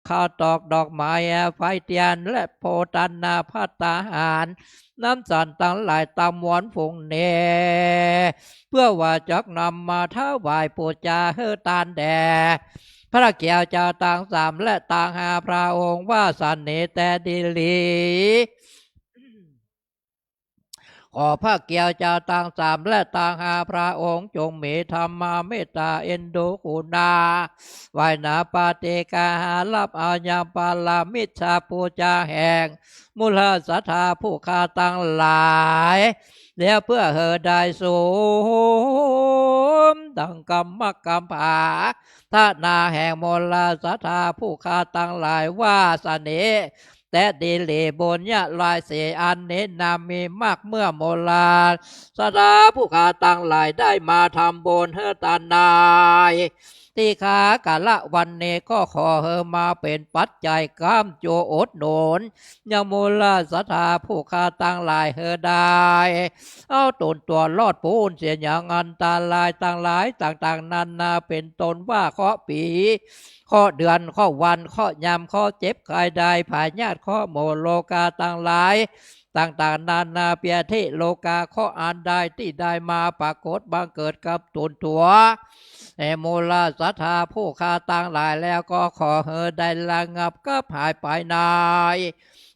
ข้าวตอกดอกไม้ไฟเทียนและโพตันนาภัตตาหารน้ำสันตั้งหลายตามมวนผงเนเพื่อว่าจักนำมาถวายปูจาเฮตานแด่พระเกี่ยวเจ้าต่างสามและต่างหาพระองค์ว่าสันเนแต่ดีลีขอพระเกี่ยวเจ้าต่างสามและต่างหาพระองค์จงมีธรรมาเมตตาเอ็นดูกุณาไหวนาปาเตกาหารับอาญาปาลามิชาปูจาแห่งมุลสัทธาผู้คาตั้งหลายแล้วเพื่อเฮอได้สูมดังกรรมกรรมผาท่านาแห่งมลสัทธาผู้คาตั้งหลายว่าสเนแต่ดีเลบนยะลายเสอันเนนามีมากเมื่อโมลาสดาผู้ขาตั้งหลายได้มาทำบนเฮตานายที่ขากะละวันเนก็ขอเฮมาเป็นปัจจัยก้ามโจอดโนนยโมลาสถาผู้ขาตั้งหลายเฮได้เอาตนตัวรอดปูนเสียอย่างอันตาลายต่างหลายต่างๆนานาเป็นตนว่าเคาะปีข้อเดือนข้อวันข้อยามข้อเจ็บกายใดผายญาติข้อโมโลกาต่างหลายต่างๆนานาเปียเทโลกาข้ออ่านได้ที่ได้มาปรากฏบังเกิดกับตนตัวโมลาสัทธาผู้คาต่างหลายแล้วก็ขอเฮได้ระงับก็หายไปนาย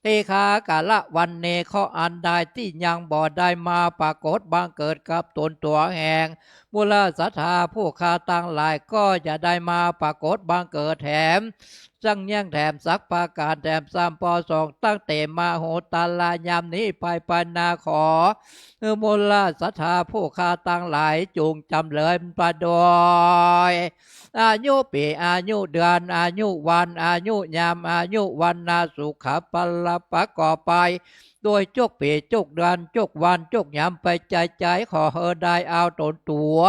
ที่ขากาละวันเนข้ออันใดที่ยังบ่ได้มาปรากฏบังเกิดกับตนตัวแห่งมุลสัทธาผู้คาตั้งหลายก็จะได้มาปรากฏบังเกิดแถมจังแย่งแถมสักปาการแถมสามปอสองตั้งเตมาโหตาลายามนี้ไปปันนาขอมุลสัทธาผู้คาตั้งหลายจูงจำเลยประดอยอายุปีอายุเดือนอายุวันอายุยามอายุวันนาสุขปละปะก่อไปโดยจุกปีจุกเดือนจุกวันจุกยามไปใจขอเฮได้เอาตนตัว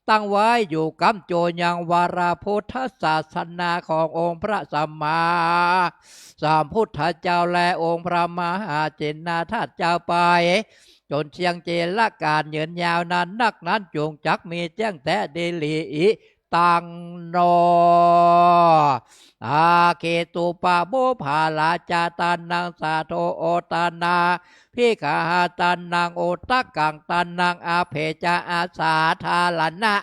ตั้งไว้อยู่กำโจยังวาราพุทธศาสนาขององค์พระสัมมาสัมพุทธเจ้าและองค์พระมหาเจนนาถเจ้าไปจนเชียงเจละการยืนยาวนานนักนั้นจงจักมีแจ้งแต่เดลีอิตังโนอาเคตุปะโบภาลาจาตานังสาโทโอตานาพิกาหาตานังโอตักกังตานังอาเพจาอาสาทาลนะ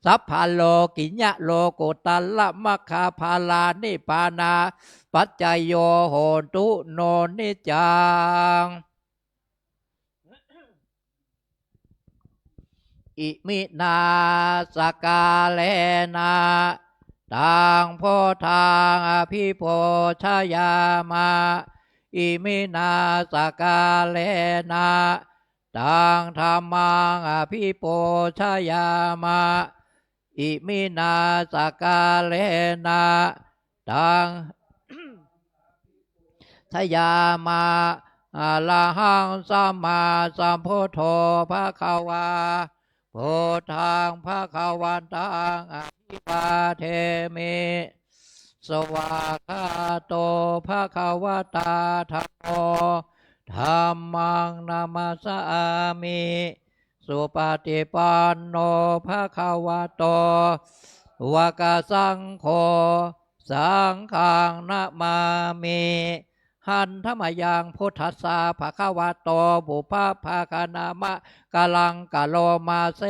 สัพพโลกิญะโลกุตัลละมะคาภาลานิปานาปัจจโยโหตุโนนิจังอิมินาสกาเลนะตังโพธางอภิโพชยามาอิมินาสกาเลนะตังธรรมังอภิโพชยามาอิมินาสกาเลนะตังทยามาอะระหังสัมมาสัมพุทโธภะคะวาโพธังภะคะวันตังอะภิวาเทมิสวากขาโตภะคะวะตาธัมโมธัมมังนามัสสามิสุปฏิปันโนภะคะวะโตวากสังโฆสังฆังนะมามิหันธรรมยังพุทธัสสะภะคะวะโตบุพภาคานามะกะลังกะโลมาเส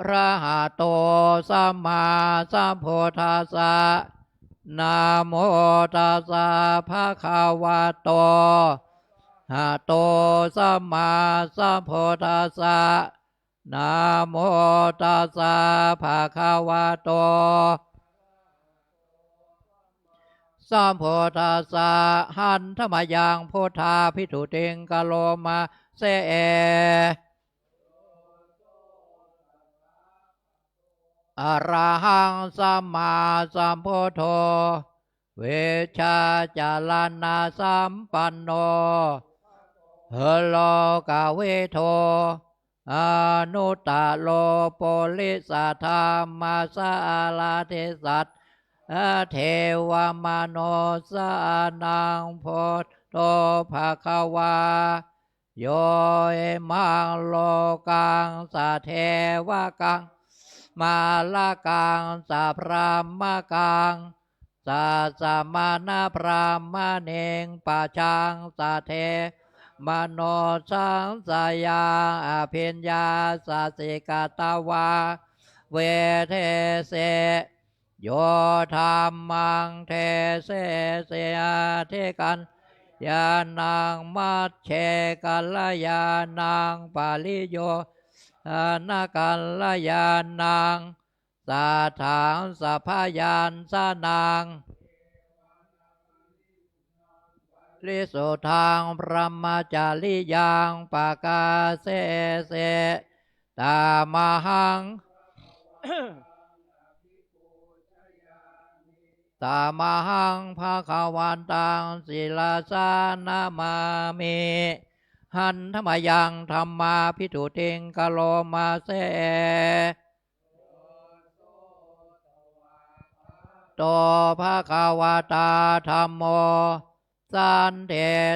ระหะโตสัมมาสัมพุทธัสสะนะโมตัสสะภะคะวะโตหะโตสัมมาสัมพุทธัสสะนะโมตัสสะภะคะวะโตสัมพุทธัสสะหันธรรมยังพุทธาภิทุติงกะโลมาเสอะระหังสัมมาสัมพุทโธเวชาจารณะสัมปันโนเฮโลกาเวโทอนุตตโลโปลิสัทธามาสาลาเทสัตเทวมโนสานังโพโตภะคะวาโยมังโลกังสะเทวกัง มาละกังสัพพะมะกังสัสสมานาพรามเนงปัจจังสัทเทมโนสังสยาอภิญญาสัสสิกตวาเวเทเสโยธรรมังเทเสเสยเทกันยานังมัชเชกัลยานังปาลิโยนากัลยานังสัทธังสัพพยัญชนังลิสุทางพระมจาริยังปากาเสเสตามหัง ตามหังภาควันตังศิลาสานามามิหันธรรมยังธรรมาพิทุติงกโลมาเสโตภาควตาธรรมโมสันเท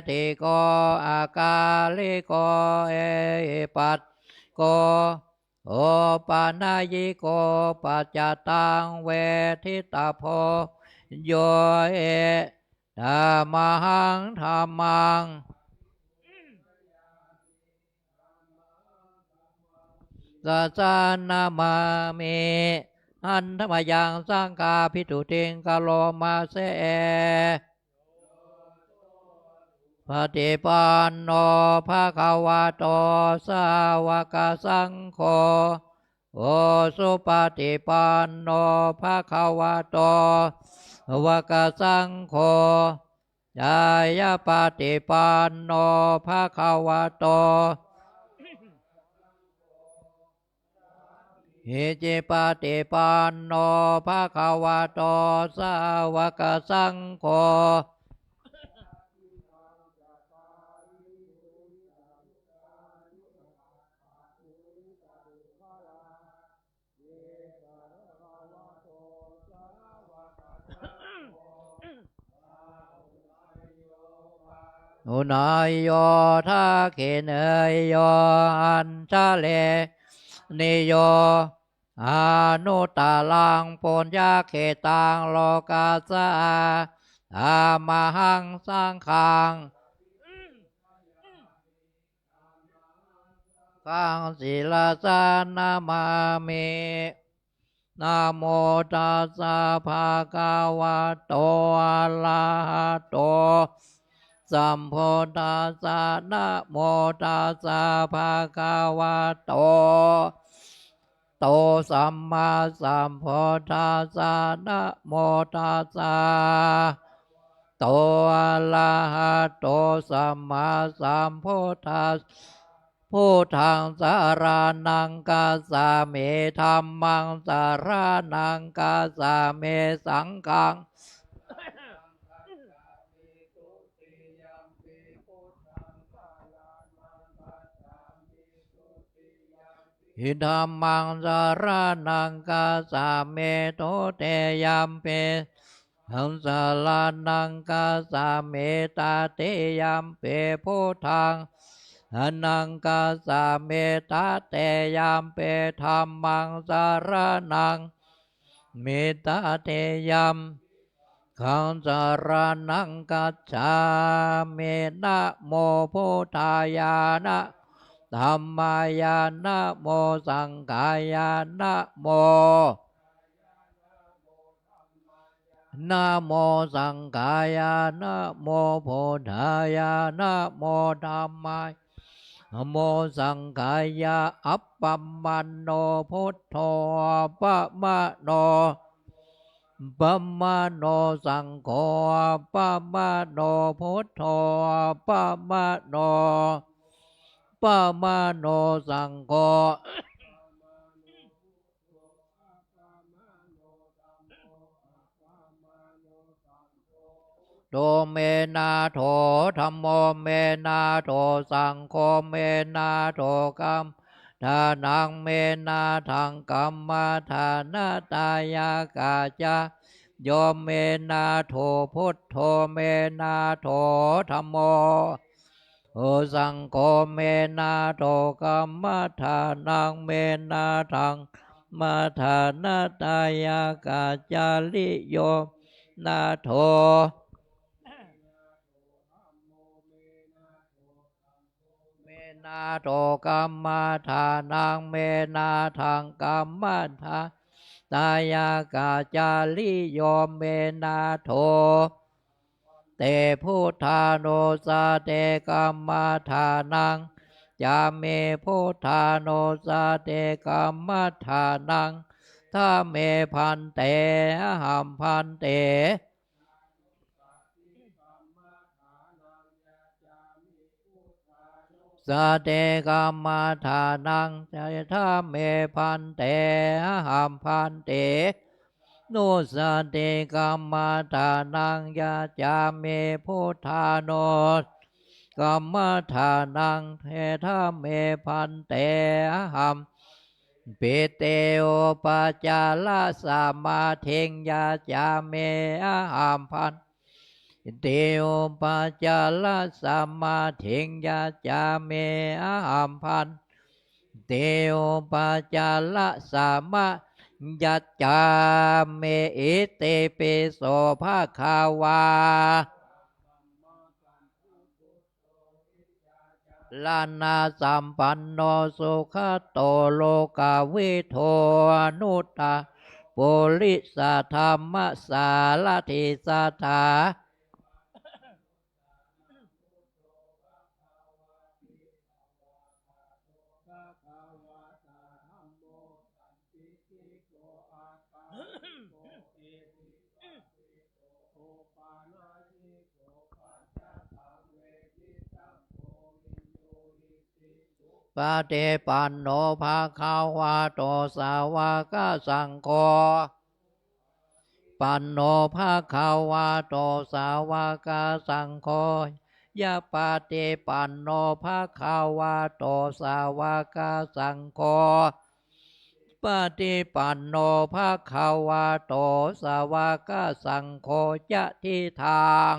ติโกอากาลิโกเอปัตโกโอปานายิโกปัจจตังเวทิตาโพโยเอธรรมหังธรรมังสัจจานามามิหันธรรมยังสังฆาพิทุติงกโลมาเสปฏิปันโนภะคะวะโตสาวกสังโฆโอสุปฏิปันโนภะคะวะโตวกสังโฆยายาปฏิปันโนภะคะวะโตอิจิปฏิปันโนภะคะวะโตสาวกสังโฆอุนายโยทาเขเนยโยอันชะเลนิโยอนุตตลังปุญญาเขตังโลกาสาธรรมหังสังฆังสังศิลาสานามามินะโมตัสสะภะคะวะโตอะระหะโตสัมพุทธัสสะนะโมตัสสะภะคะวะโตโตสัมมาสัมพุทธัสสะนะโมตัสสะโตอะระหะโตสัมมาสัมพุทธัสสะพุทธังสารนังกัสสะเมธัมมังสารนังกัสสะเมสังฆังอิธัมมังสารนังกัสสะเมโตเตยัมเปหังสารนังกัสสะเมตาเตยัมเปพุทธังอนังกัสสะเมตาเตยัมเปธัมมังสารนังเมตาเตยัมขังสารนังกัจฉามินะโมพุทธายานะธัมมายานะโมสังฆายานะโมนะโมสังฆายานะโมพุทธายานะโมธัมมายนะโมสังฆายาอัปปมันโนพุทโธปะมะโนปัมมะโนสังโฆปัมมะโนพุทโธปัมมะโนปัมมะโนสังโฆโตเมนาโถธัมโมเมนาโถสังโฆเมนาโถกัมทานังเมนาทังกัมมาทานาตายากาจาโยเมนาโถพุทโธเมนาโถธัมโมโอสังโฆเมนาโถกัมมาทานังเมนาทัง มาธานาตายากาจาริโยนาโทเมนาโทกัมมาทานังเมนาทังกัมมาทาตายากาจาริโยเมนาโทเตพุทธาโนสาเตกัมมาทานังจาเมพุทธาโนสาเตกัมมาทานังถ้าเมพันเตหัมพันเตสเตกัมมาทานังจะถ้าเมพันเตหัมพันเตโนสเตกัมมาทานังยาจาเมพุทธาโนกัมมาทานังเทธาเมพันเตหัมเปเตโอปะจาลาสามาเทงยาจาเมหัมพันเตโอปะจาลาสามาเทงยาจาเมหัมพันเตโอปะจาลาสามายัจจาเมเอเตเปโสภาคาวาลานาสัมปันโนสุขโตโลกาวิโทอนุตตาปุริสธรรมสารถิสัทธาปเตปันโนภาคาวาโตสาวกสังโฆปันโนภาคาวาโตสาวกสังโฆยะปาเตปันโนภาคาวาโตสาวกสังโฆปฏิปันโนภาคาวาโตสาวกสังโฆจะทิทาง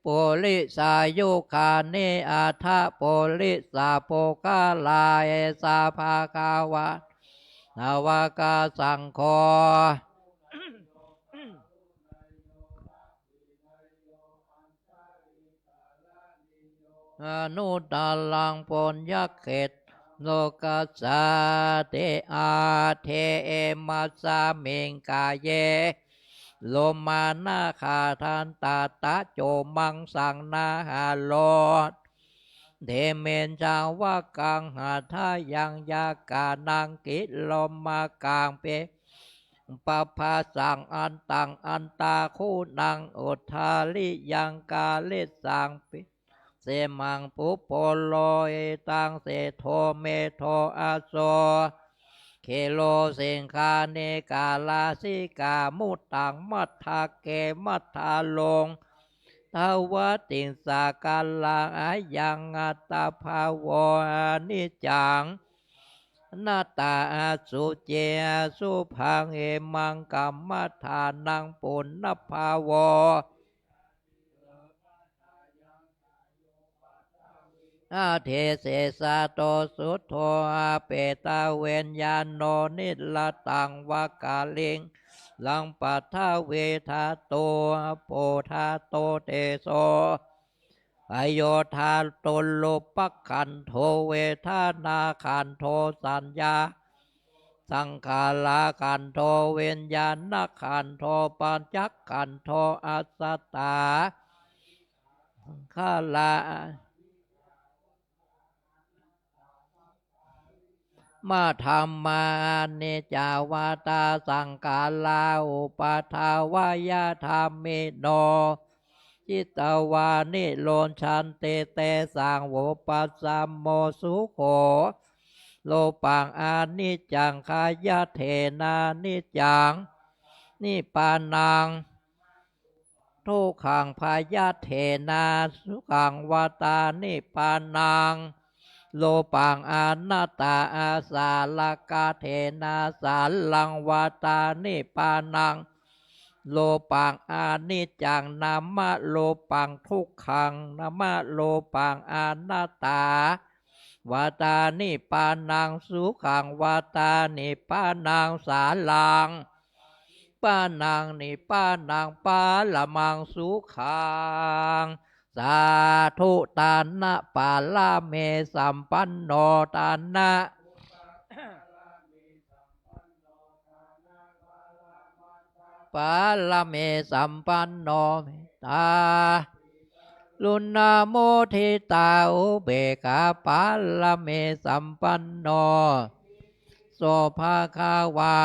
ปุริสายุคาเนอาทะปุริสาโปกาลาเอสาภาคาวานาวากาสังโฆอนุตตลังปุญญเขตโลกัสสาเตอาเทเอมัสสามิงกาเยโลมานาคาทันตาตะโจมังสังนาหาโลดเทเมนจาวะกังหาทายังยากานังกิลมากางเปปะภาสังอันตังอันตาคูนังอุทาลิยังกาเลสังปิเสมังปุปโปโลเอตังเสโทเมโทอาโซเคโลเสงคาเนกาลาสิกามุตตังมัทธาเกมัทธาลงทาวติงสากาลังอายังอัตตาภาวานิจังนาตาอาสุเจอาสุพังเอมังกัมมัทานังปุณณภาวะอาเทเสสะโตสุโธอาเปตาเวนญาโนนิลตังวากาลิงลังปัทธาเวทาโตโปธาโตเตโสอโยธาตโลปักขันโทเวทานาขันโทสัญญาสังขาราขันโทเวนญาณขันโทปัญจขันโทอัสสตาขาลามาธรรมาเนจาวาตาสังกาลาอุปาทาวายาธรรมิโนจิตวานิโลนชันเตเตสังโวปัสสัมโมสุโขโลปังอานิจังขายะเทนานิจังนิปานังทุกขังพายะเทนาสุขังวาตานิปานังโลปังอนัตตาอาสาลกาเทนาสาลังวาตานิปานังโลปังอานิจจังนามะโลปังทุกขังนามะโลปังอนัตตา วาตานิปานังสุขังวาตานิปานังสาลังปานังนิปานังปาละมังสุขังสาธุตานะปาลาเมสัมปันโนตานะปาลาเมสัมปันโนเมตตาลุณาโมทิตาอุเบกขาปาลาเมสัมปันโนโสภาคาวา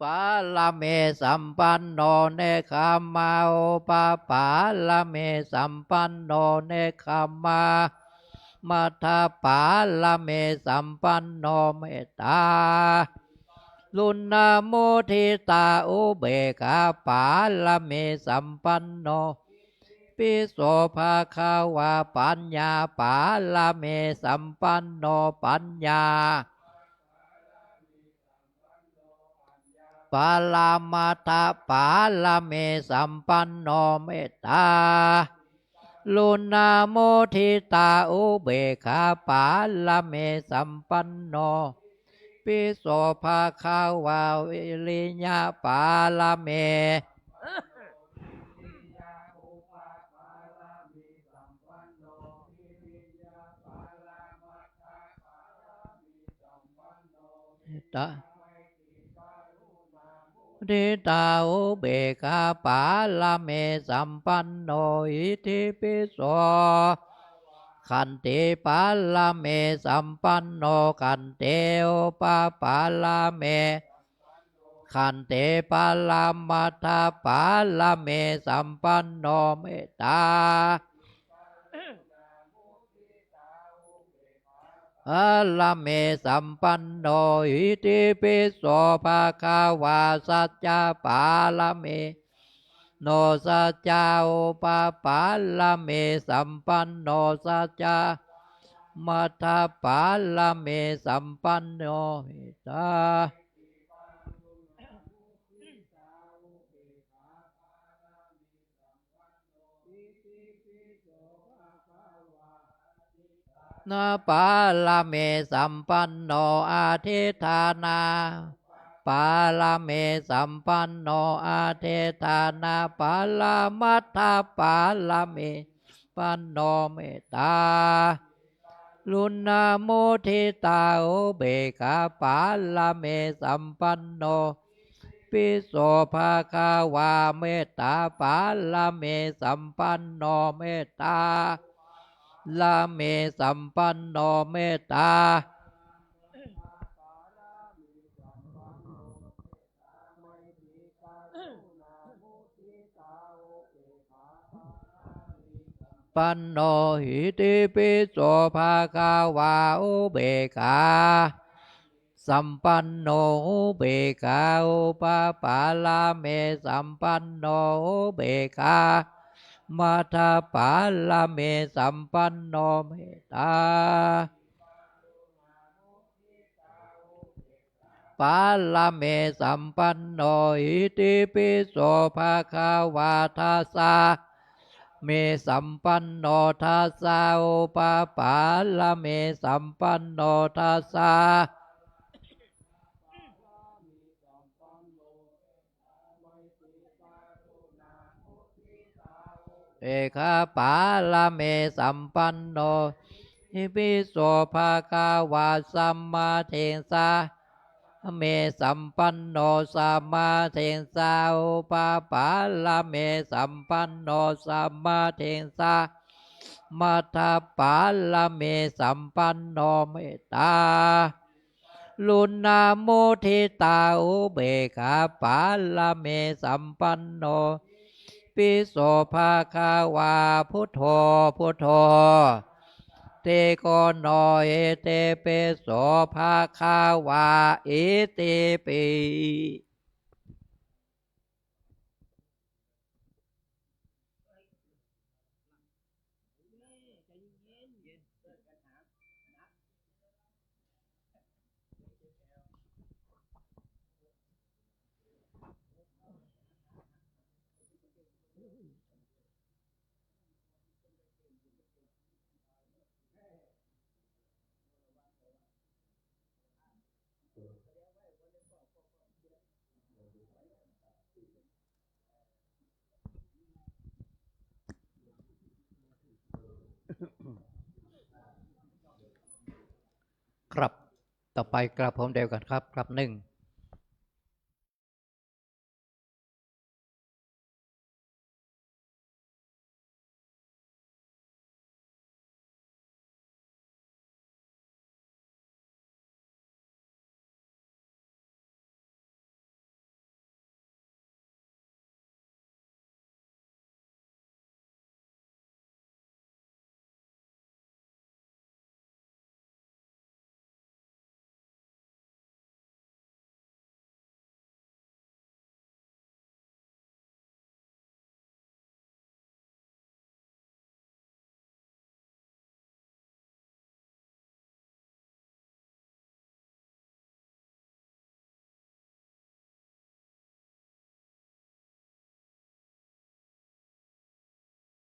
ปาลาเมสัมปันโนเนคามาโอปาปาลาเมสัมปันโนเนคามามัทธปาลาเมสัมปันโนเมตตาลุณาโมทิตาอุเบกขาปาลาเมสัมปันโนปิโสภาคาวาปัญญาปาลาเมสัมปันโนปัญญาปาลามาตาปาลาเมสัมปันโนเมตตาลุณาโมทิตาอุเบกขาปาลาเมสัมปันโนปิโสภาคาวาวิริยะปาลาเมตาทิตาอุเบกขาปาลาเมสัมปันโนอิติปิโสขันติปาลาเมสัมปันโนขันเตโอปาปาลาเมขันเตปาลามัทธปาลาเมสัมปันโนเมตตาอะละเมสัมปันโนอิติปิโสภะคะวาสัจจะปาลาเมโนสัจจะอุปปาลาเมสัมปันโนสัจจะมัทธปาลาเมสัมปันโนหิตานาปาลาเมสัมปันโนอาทิธานาปาลาเมสัมปันโนอาเทธานาปาลามัทธปาลาเมปันโนเมตตาลุณาโมทิตาอุเบกขาปาลาเมสัมปันโนปิโสภาคาวาเมตตาปาลาเมสัมปันโนเมตตาลาเมสัมปันโนเมตตาปันโนหิติปิโสภาคาวาอุเบกขาสัมปันโนอุเบกขาอุปปาลาเมสัมปันโนอุเบกขามัทธปาลาเมสัมปันโนเมตตาปาลาเมสัมปันโนอิติปิโสภะคะวาทัสสะเมสัมปันโนทัสสะอุปปาลาเมสัมปันโนทัสสะเอกปาลาเมสัมปันโนอิปิโสภะคะวาสัมมาเทสะเมสัมปันโนสัมมาเทสะอุปปาลาเมสัมปันโนสัมมาเทสะมัทธปาลาเมสัมปันโนเมตตาลุณาโมทิตาอุเบกขาปาลาเมสัมปันโนปิโสภาคาวาพุทโธพุทโธเตโกโนเอเตเปโสภาคาวาอิติปิ ครับต่อไปกราบผมเดียวกันครับครับหนึ่ง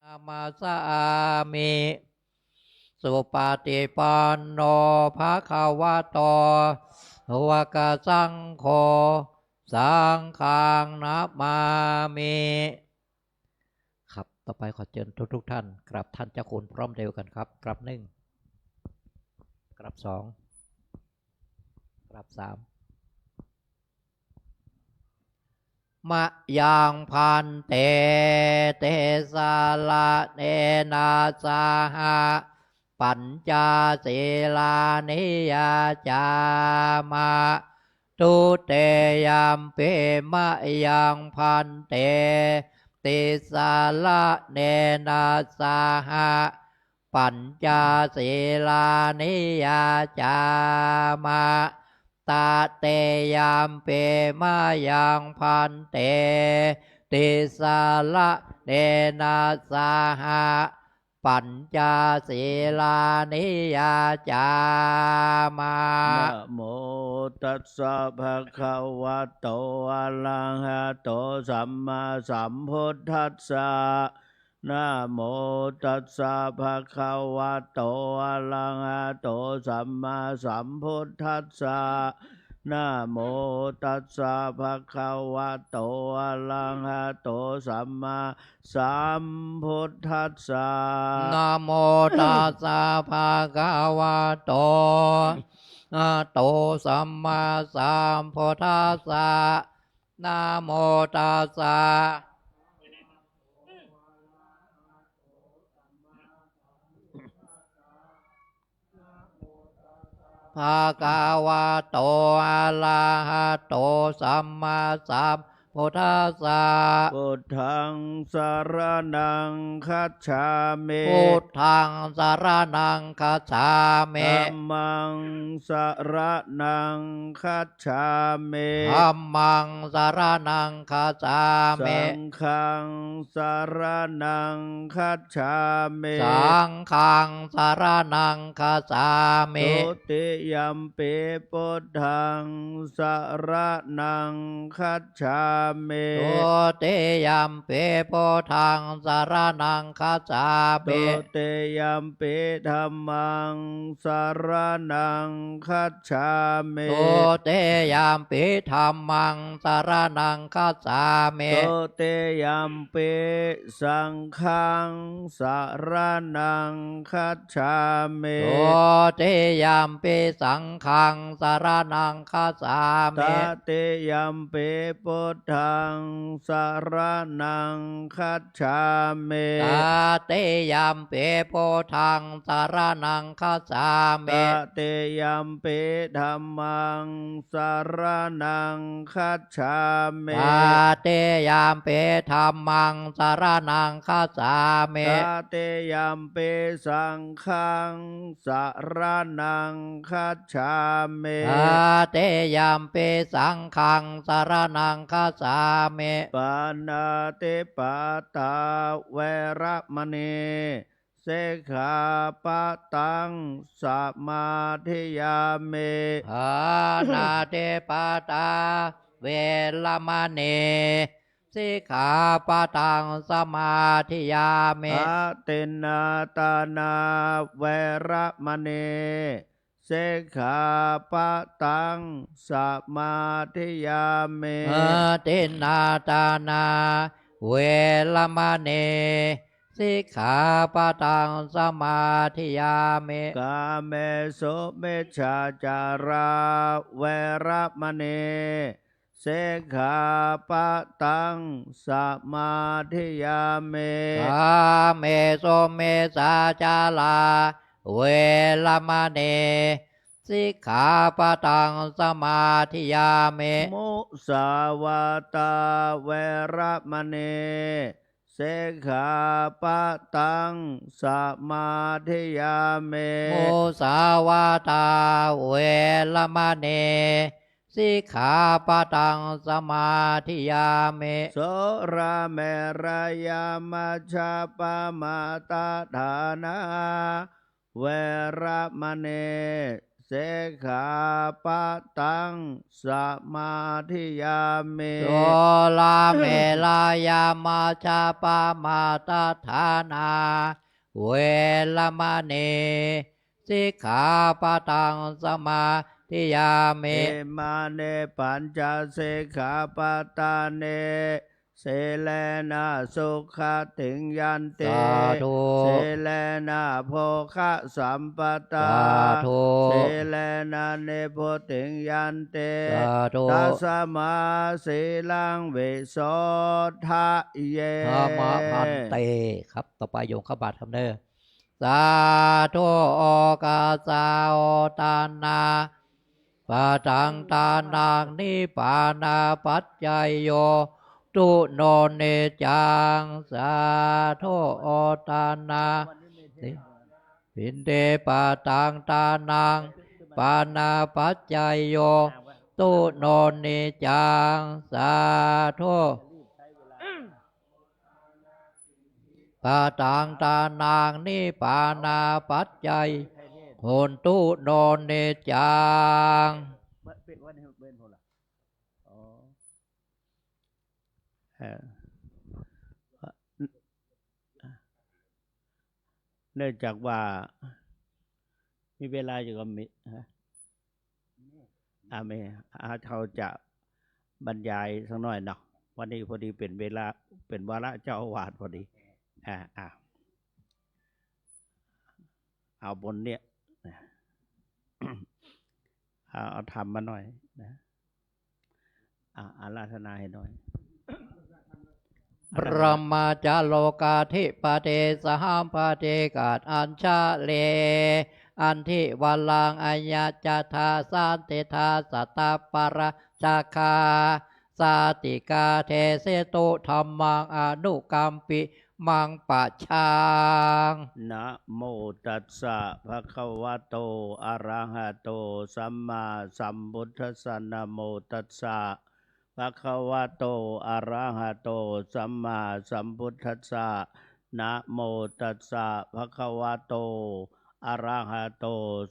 อามาสามิสุปฏิปันโนภะคะวะโตวะกะสังโฆสังฆังนะมามิครับต่อไปขอเชิญทุกท่านกราบท่านเจ้าคุณพร้อมเดียวกันครับกราบหนึ่งกราบสองกราบสามมะยังพันเตเตสาละเนนาสาหะปัญจศีลานิยาจามะตุเตยัมเปมะยังพันเตติสาละเนนาสาหะปัญจศีลานิยาจามะตาเตยามเปมายังพันเตติสาละเนนาสาหะปัญจศีลานิยาจามะนะโมตัสสะภะคะวะโตอะระหะโตสัมมาสัมพุทธัสสะนะโมตัสสะภะคะวะโตอะระหะโตสัมมาสัมพุทธัสสะนะโมตัสสะภะคะวะโตอะระหะโตสัมมาสัมพุทธัสสะนะโมตัสสะภะคะวะโตอะโตสัมมาสัมพุทธัสสะนะโมตัสสะภะคะวะโตอะระหะโตสัมมาสัมพุทธัสสะพุทธังสรณังคัจฉามิ พุทธังสรณังคัจฉามิ ธัมมังสรณังคัจฉามิ ธัมมังสรณังคัจฉามิ สังฆังสรณังคัจฉามิ สังฆังสรณังคัจฉามิ ทุติยัมปิพุทธังสรณังคัจฉามิ ตุติยัมปิพุทธังสรณังคัจฉามิ ตุติยัมปิธัมมังสรณังคัจฉามิ ตุติยัมปิธัมมังสรณังคัจฉามิ ตุติยัมปิสังฆังสรณังคัจฉามิ ตุติยัมปิสังฆังสรณังคัจฉาตมิ ติยัมปิพุทธังสรณังคัจฉามิ ตติยัมปิพุทธังสรณังคัจฉาตมิ ติยัมปิธัมมังสรณังคัจฉามิ ตติยัมปิธัมมังสรณังคัจฉามิ ตติยัมปิสังฆังสรณังคัจฉามิ ตติยัมปิสังฆังสรณังคัจฉามิ ปานาติปาตาเวระมณี เสขาปะตังสมาธิยามิ ปานาเตปาตาเวรมณีสิกขาปะทังสมาธิยามิ อาตินนาตานาเวระมณีเสขาปะตังสมาธิยามิ ตินนาตานาเวรมณีสิกขาปะทังสมาธิยามิ กาเมสุมิจฉาจาราเวระมณีเสขาปะตังสมาธิยามิ กาเมโสเมสาจาลาเวรมณีสิกขาปะทังสมาธิยามิ มุสาวาตาเวระมณีเสขาปะตังสมาธิยามิ มุสาวาตาเวรมณีสิกขาปะทังสมาธิยามิ โสราเมรยามัชฌาปมาตาฐานาเวระมณีเสขาปะตังสมาธิยามิ โสลาเมลายามาชาปามาตาฐานาเวรมณีสิกขาปะทังสมาธิยามิ เอมาเนปัญจเสขาปตาเนเสเลนะสุขติงยันติ สาธุ เสเลนะโภคะสัมปตา สาธุ เสเลนะเนโพติงยันติ สาธุ ตัสสมาสีลังวิโสทะเย ธรรมพันเตครับต่อไปโยมขบาทคำเนอสาธุโอกาสาโอตานาปะทังตานังนิปานาปัจจยโยตุโนเนจังสาธุโอตานาปินเตปะทังตานังปานาปัจจยโยตุโนเนจังสาธุปะทังตานางนิปานาปัจจัยโหนตุโนเนจัง เป็นวันนี้เป็นคนละอ๋อเนื่องจากว่ามีเวลาอยู่กับมิฮะเมเขาจะบรรยายสักหน่อยเนาะวันนี้พอดีเป็นเวลาเป็นวาระเจ้าอาวาสพอดีเอาบนเนี่ยเอาทำมาหน่อยนะอาราธนาให้หน่อย ปรมาจาโลกาธิปเทสหัมปเทกาตอัญชาเลอันทิวลังอัญญาจทาสันติทาสตาปราชาคาสาติกาเทเสตุธรรมังอนุกัมปิมังปะชัง นะโมตัสสะภะคะวะโตอะระหะโตสัมมาสัมพุทธัสสะนะโมตัสสะภะคะวะโตอะระหะโตสัมมาสัมพุทธัสสะนะโมตัสสะภะคะวะโตอะระหะโต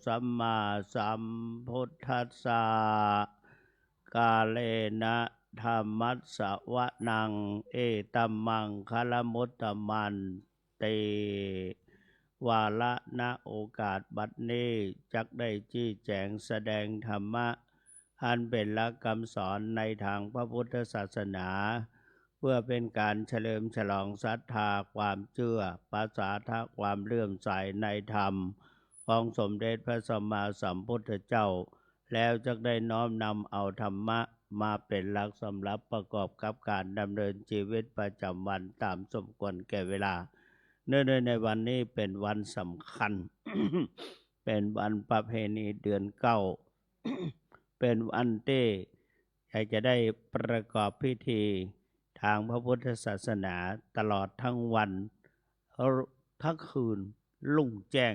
สัมมาสัมพุทธัสสะกาเลนะธรรมัสสะวะนังเอตัมมังคลมุตตมันเตวาระณโอกาสบัดนี้จักได้จี้แจงแสดงธรรมะอันเป็นหลักคำสอนในทางพระพุทธศาสนาเพื่อเป็นการเฉลิมฉลองศรัทธาความเชื่อภาษาทะความเลื่อมใสในธรรมของสมเด็จพระสัมมาสัมพุทธเจ้าแล้วจักได้น้อมนำเอาธรรมะมาเป็นหลักสำหรับประกอบกับการดำเนินชีวิตประจำวันตามสมควรแก่เวลาเนื่องในวันนี้เป็นวันสำคัญ เป็นวันประเพณีเดือนเก้า เป็นวันที่จะได้ประกอบพิธีทางพระพุทธศาสนาตลอดทั้งวันทั้งคืนลุ่งแจ้ง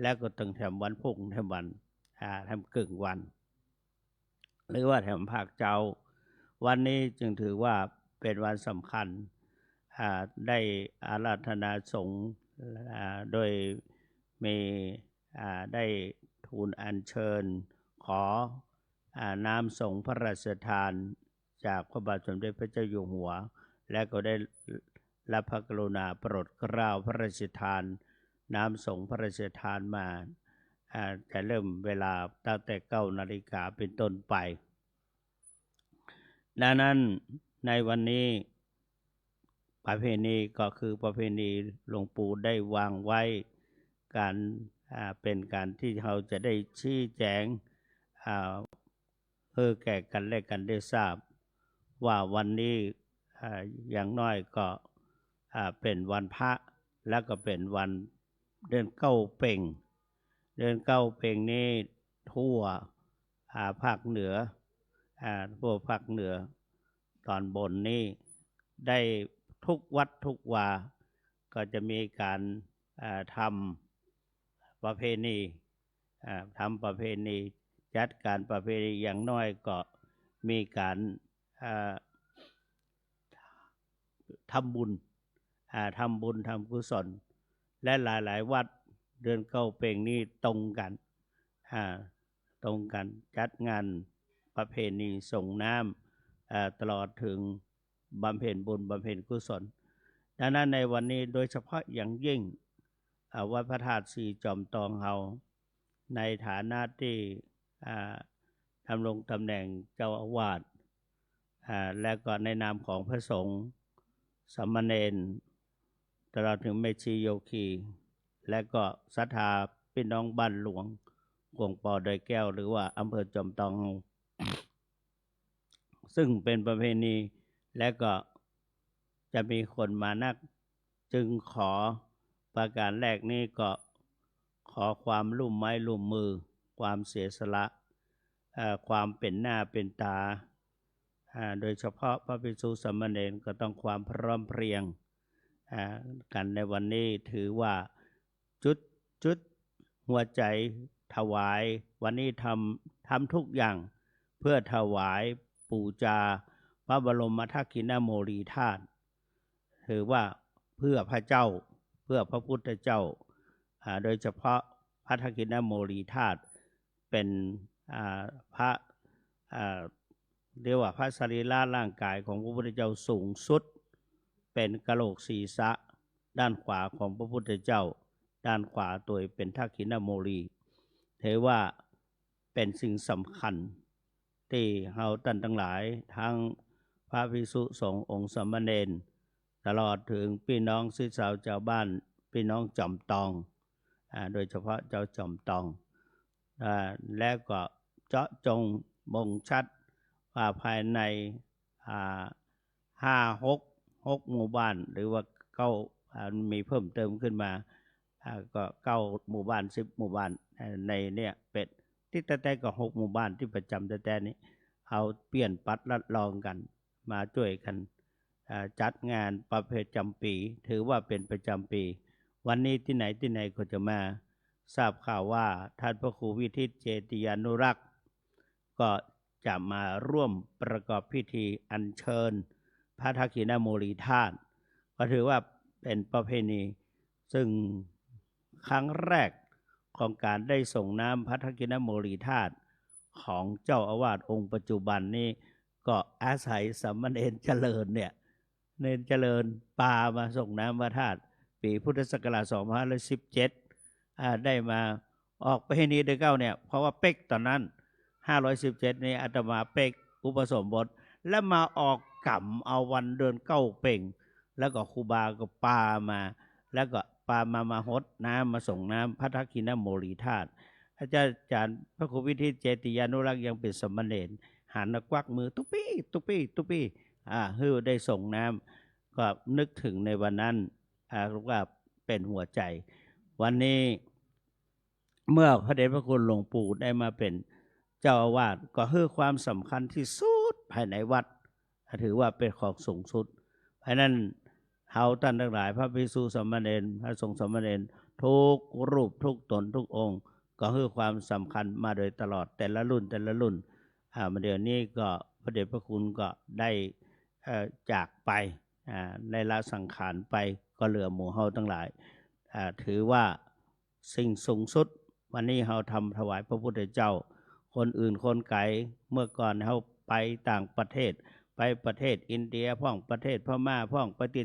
แล้วก็ตั้งแถมวันพุ่งแถมวันแถมกึ่งวันหรือว่าแถมภาคเจ้าวันนี้จึงถือว่าเป็นวันสำคัญได้อาราธนาสงฆ์ โดยมีได้ทูลอัญเชิญขอน้ำส่งพระราชทานจากพระบาทสมเด็จพระเจ้าอยู่หัวและก็ได้รับพระกรุณาโปรดเกล้าพระราชทานน้ำส่งพระราชทานมาจะเริ่มเวลาตั้งแต่9 นาฬิกาเป็นต้นไปดังนั้นในวันนี้ประเพณีก็คือประเพณีหลวงปู่ได้วางไว้การเป็นการที่เราจะได้ชี้แจงเพื่อแก่กันและกันได้ทราบว่าวันนี้อย่างน้อยก็เป็นวันพระแล้วก็เป็นวันเดือนเก้าเป่งเดือนเก้าเป่งนี้ทั่วภาคเหนือทั่วภาคเหนือตอนบนนี้ได้ทุกวัดทุกวาก็จะมีการทำประเพณีจัดการประเพณีอย่างน้อยก็มีการทำบุญทำกุศลและหลายๆวัดเดือนเก้าเป่งนี้ตรงกันจัดงานประเพณีส่งน้ำตลอดถึงบำเพ็ญบุญบำเพ็ญกุศลดังนั้นในวันนี้โดยเฉพาะอย่างยิ่งวัดพระธาตุสีจอมทองเฮาในฐานะที่ดำรงตำแหน่งเจ้าอาวาสและก็ในนามของพระสงฆ์สามเณรตลอดถึงแม่ชีโยคีและก็ศรัทธาพี่น้องบ้านหลวงกวงปอดอยแก้วหรือว่าอำเภอจอมทองซึ่งเป็นประเพณีและก็จะมีคนมานักจึงขอประการแรกนี้ก็ขอความร่วมไม้ร่วมมือความเสียสละความเป็นหน้าเป็นตาโดยเฉพาะพระภิกษุสามเณรก็ต้องความพร้อมเพรียงกันในวันนี้ถือว่าจุดหัวใจถวายวันนี้ทำทุกอย่างเพื่อถวายปูจาพระบรมทักษิณโมลีธาตุถือว่าเพื่อพระเจ้าเพื่อพระพุทธเจ้าโดยเฉพาะพระทักษิณโมลีธาตุเป็นพระเรียกว่าพระสรีระร่างกายของพระพุทธเจ้าสูงสุดเป็นกะโหลกศีรษะด้านขวาของพระพุทธเจ้าด้านขวาตัวเป็นทักษิณโมลีถือว่าเป็นสิ่งสำคัญที่เราท่านทั้งหลายทั้งพระภิกษุสงฆ์องค์สามเณรตลอดถึงพี่น้องศิษย์สาวชาวบ้านพี่น้องจอมตองโดยเฉพาะเจ้าจอมตองและก็เจาะจงบ่งชัดว่าภายใน6 หมู่บ้านหรือว่ามีเพิ่มเติมขึ้นมาก็9 หมู่บ้าน10 หมู่บ้านในเนี่ยเป็ดที่แต่ก็6 หมู่บ้านที่ประจำแต่นี้เอาเปลี่ยนปัดรัดลองกันมาช่วยกันจัดงานประเพณีจำปีถือว่าเป็นประจำปีวันนี้ที่ไหนก็จะมาทราบข่าวว่าท่านพระครูวิทิตเจติยานุรักษ์ก็จะมาร่วมประกอบพิธีอัญเชิญพระทักษิณโมลีธาตุก็ถือว่าเป็นประเพณีซึ่งครั้งแรกของการได้ส่งน้ำพระทักษิณโมลีธาตุของเจ้าอาวาสองค์ปัจจุบันนี้ก็อาศัยสามเณรเจริญเนี่ยเนรเจริญปามาส่งน้ำพระธาตุปีพุทธศักราช2517ได้มาออกประเพณีเดือน9เนี่ยเพราะว่าเป๊กตอนนั้น517นี้อาตมาเป๊กอุปสมบทแล้วมาออกกรรมเอาวันเดือน9เป่งแล้วก็ครูบาก็ปามาแล้วก็ปามาหดน้ำมาส่งน้ำพระทักษิณโมลีธาตุอาจารย์พระครูวิทิตเจติยานุรักษ์ยังเป็นสามเณรหันกวักมือตุ๊ปี้ฮือได้ส่งน้ำก็นึกถึงในวันนั้นว่าเป็นหัวใจวันนี้เมื่อพระเดชพระคุณหลวงปู่ได้มาเป็นเจ้าอาวาสก็ให้ความสำคัญที่สุดภายในวัดถือว่าเป็นของสูงสุดเพราะนั้นเฮาท่านทั้งหลายพระภิกษุสามเณรพระสงฆ์สามเณรทุกรูปทุกตนทุกองค์ก็ให้ความสำคัญมาโดยตลอดแต่ละรุ่นมาเดี๋ยวนี้ก็พระเดชพระคุณก็ได้จากไปในละสังขารไปก็เหลือหมู่เฮาทั้งหลาย ถือว่าสิ่งสูงสุดวันนี้เราทำถวายพระพุทธเจ้าคนอื่นคนไกลเมื่อก่อนเราไปต่างประเทศไปประเทศอินเดียพ่องประเทศพม่าพ่องไปที่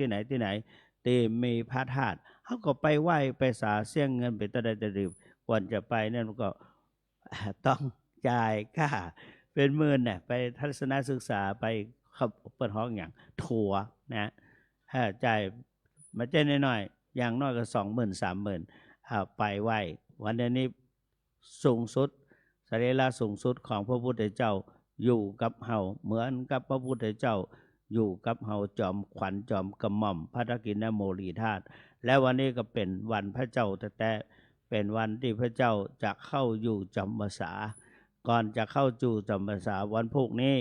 ไหนที่มีพระธาตุเขาก็ไปไหว้ไปสาเสี่ยงเงินไปตะใดตะดิบก่อนจะไปนั่นก็ต้องจ่ายค่าเป็นหมื่นเนี่ยไปทัศนศึกษาไปเขาเปิดห้องอย่างทัวร์นะจ่ายมาเจ้นน้อยๆอย่างน้อยก็20,000-30,000ไปไหว้วันนี้สูงสุดสรีระสูงสุดของพระพุทธเจ้าอยู่กับเฮาเหมือนกับพระพุทธเจ้าอยู่กับเฮาจอมขวัญจอมกระหม่อมพระทักษิณโมลีธาตุและวันนี้ก็เป็นวันพระเจ้าแต่เป็นวันที่พระเจ้าจะเข้าอยู่จำพรรษาก่อนจะเข้าจู่จำพรรษาวันพรุ่งนี้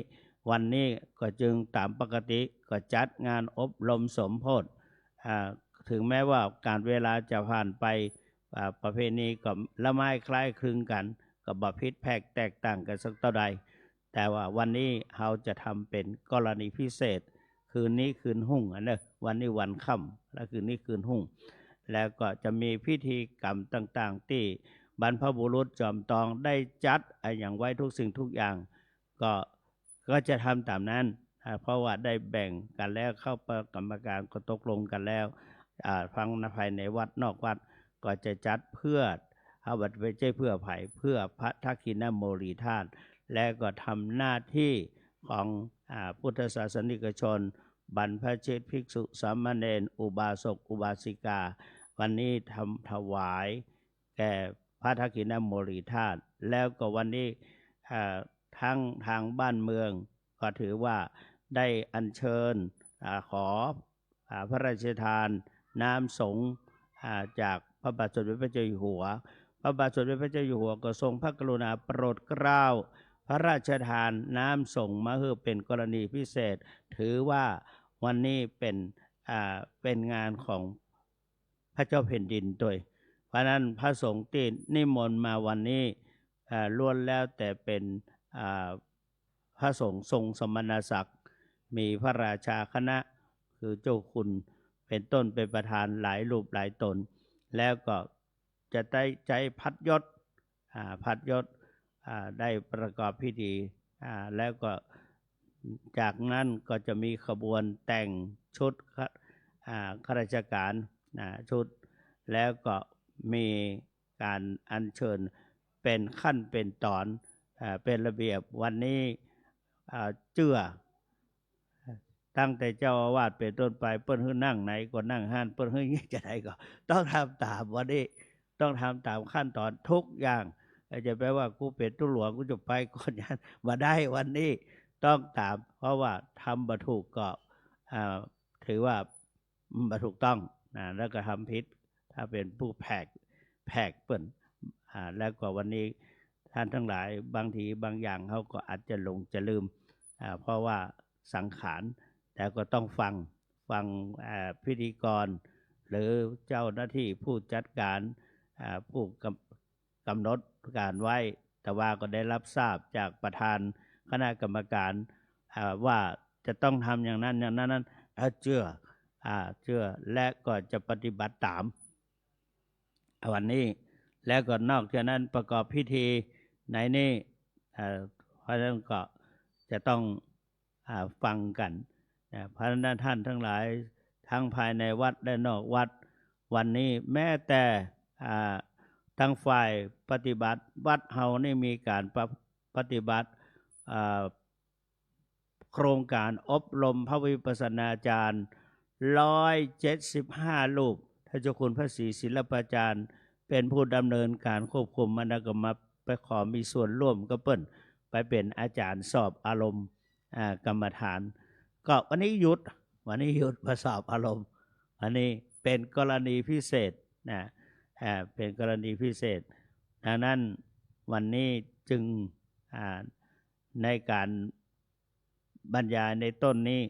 วันนี้ก็จึงตามปกติก็จัดงานอบรมสมโภชถึงแม้ว่าการเวลาจะผ่านไปประเพณีก็ละไม้คล้ายคลึงกันกับบพิษแพกแตกต่างกันสักเท่าใดแต่ว่าวันนี้เราจะทำเป็นกรณีพิเศษคืนนี้คืนหุ่งวันนี้วันค่ำและคืนนี้คืนหุ่งแล้วก็จะมีพิธีกรรมต่างๆที่บรรพบุรุษจอมตองได้จัดอย่างไว้ทุกสิ่งทุกอย่างก็จะทำตามนั้นเพราะว่าได้แบ่งกันแล้วเข้าประกรรมการก็ตกลงกันแล้วฟังภายในวัดนอกวัดก็จะจัดเพื่อเอาบัตรไปเจ้เพื่อไผ่เพื่อพระทักษิณโมลีธาตุและก็ทำหน้าที่ของพุทธศาสนิกชนบรรพชิตภิกษุสามเณรอุบาสกอุบาสิกาวันนี้ทำถวายแก่พระทักษิณโมลีธาตุแล้วก็วันนี้ทั้งทางบ้านเมืองก็ถือว่าได้อัญเชิญขอพระราชทานน้ำสงฆ์จากพระบาทสมเด็จพระเจ้าอยู่หัวพระบาทสมเด็จพระเจ้าอยู่หัวก็ทรงพระกรุณาโปรดเกล้าพระราชทานน้ำสงฆ์มาเพื่อเป็นกรณีพิเศษถือว่าวันนี้เป็นงานของพระเจ้าแผ่นดินด้วยเพราะนั้นพระสงฆ์ที่นิมนต์มาวันนี้ล้วนแล้วแต่เป็นพระสงฆ์ทรงสมณศักดิ์มีพระราชาคณะคือเจ้าคุณเป็นต้นเป็นประธานหลายรูปหลายตนแล้วก็จะได้ใจพัดยศได้ประกอบพิธีแล้วก็จากนั้นก็จะมีขบวนแต่งชุดข้าราชการชุดแล้วก็มีการอัญเชิญเป็นขั้นเป็นตอนเป็นระเบียบวันนี้เจื้อตั้งแต่เจ้าอาวาสเป็นต้นไปเปิ้นให้นั่งไหนก็นั่งห้านเปิ้นให้ยิ่งจะได้ก็ต้องทำตามวันนี้ต้องทำตามขั้นตอนทุกอย่างจะแปลว่ากูเป็นตุหลวงกูจะไปก่อนยันมาได้วันนี้ต้องตามเพราะว่าทำบ่ถูกก็ถือว่าบ่ถูกต้องแล้วก็ทำผิดถ้าเป็นผู้แผกเปิ้นแล้วก็วันนี้ท่านทั้งหลายบางทีบางอย่างเขาก็อาจจะหลงจะลืมเพราะว่าสังขารแต่ก็ต้องฟังพิธีกรหรือเจ้าหน้าที่ผู้จัดการผู้กำหนดการไว้แต่ว่าก็ได้รับทราบจากประธานคณะกรรมการว่าจะต้องทำอย่างนั้นเชื่อและก็จะปฏิบัติตามวันนี้แล้วก็นอกจากนั้นประกอบพิธีในนี้เพราะฉะนั้นก็จะต้องฟังกันเพราะฉะนั้นท่านทั้งหลายทั้งภายในวัดและนอกวัดวันนี้แม้แต่ทางฝ่ายปฏิบัติวัดเฮานี่มีการปฏิบัติโครงการอบรมพระวิปัสสนาจารย์175รูปท่านเจ้าคุณพระศรีศิลปาจารย์เป็นผู้ดำเนินการควบคุมมันก็มาไปขอมีส่วนร่วมก็เปิ้นไปเป็นอาจารย์สอบอารมณ์กรรมฐานก็วันนี้หยุดมาสอบอารมณ์อันนี้เป็นกรณีพิเศษเป็นกรณีพิเศษดังนั้นวันนี้จึงในการบรรยายในต้นนี้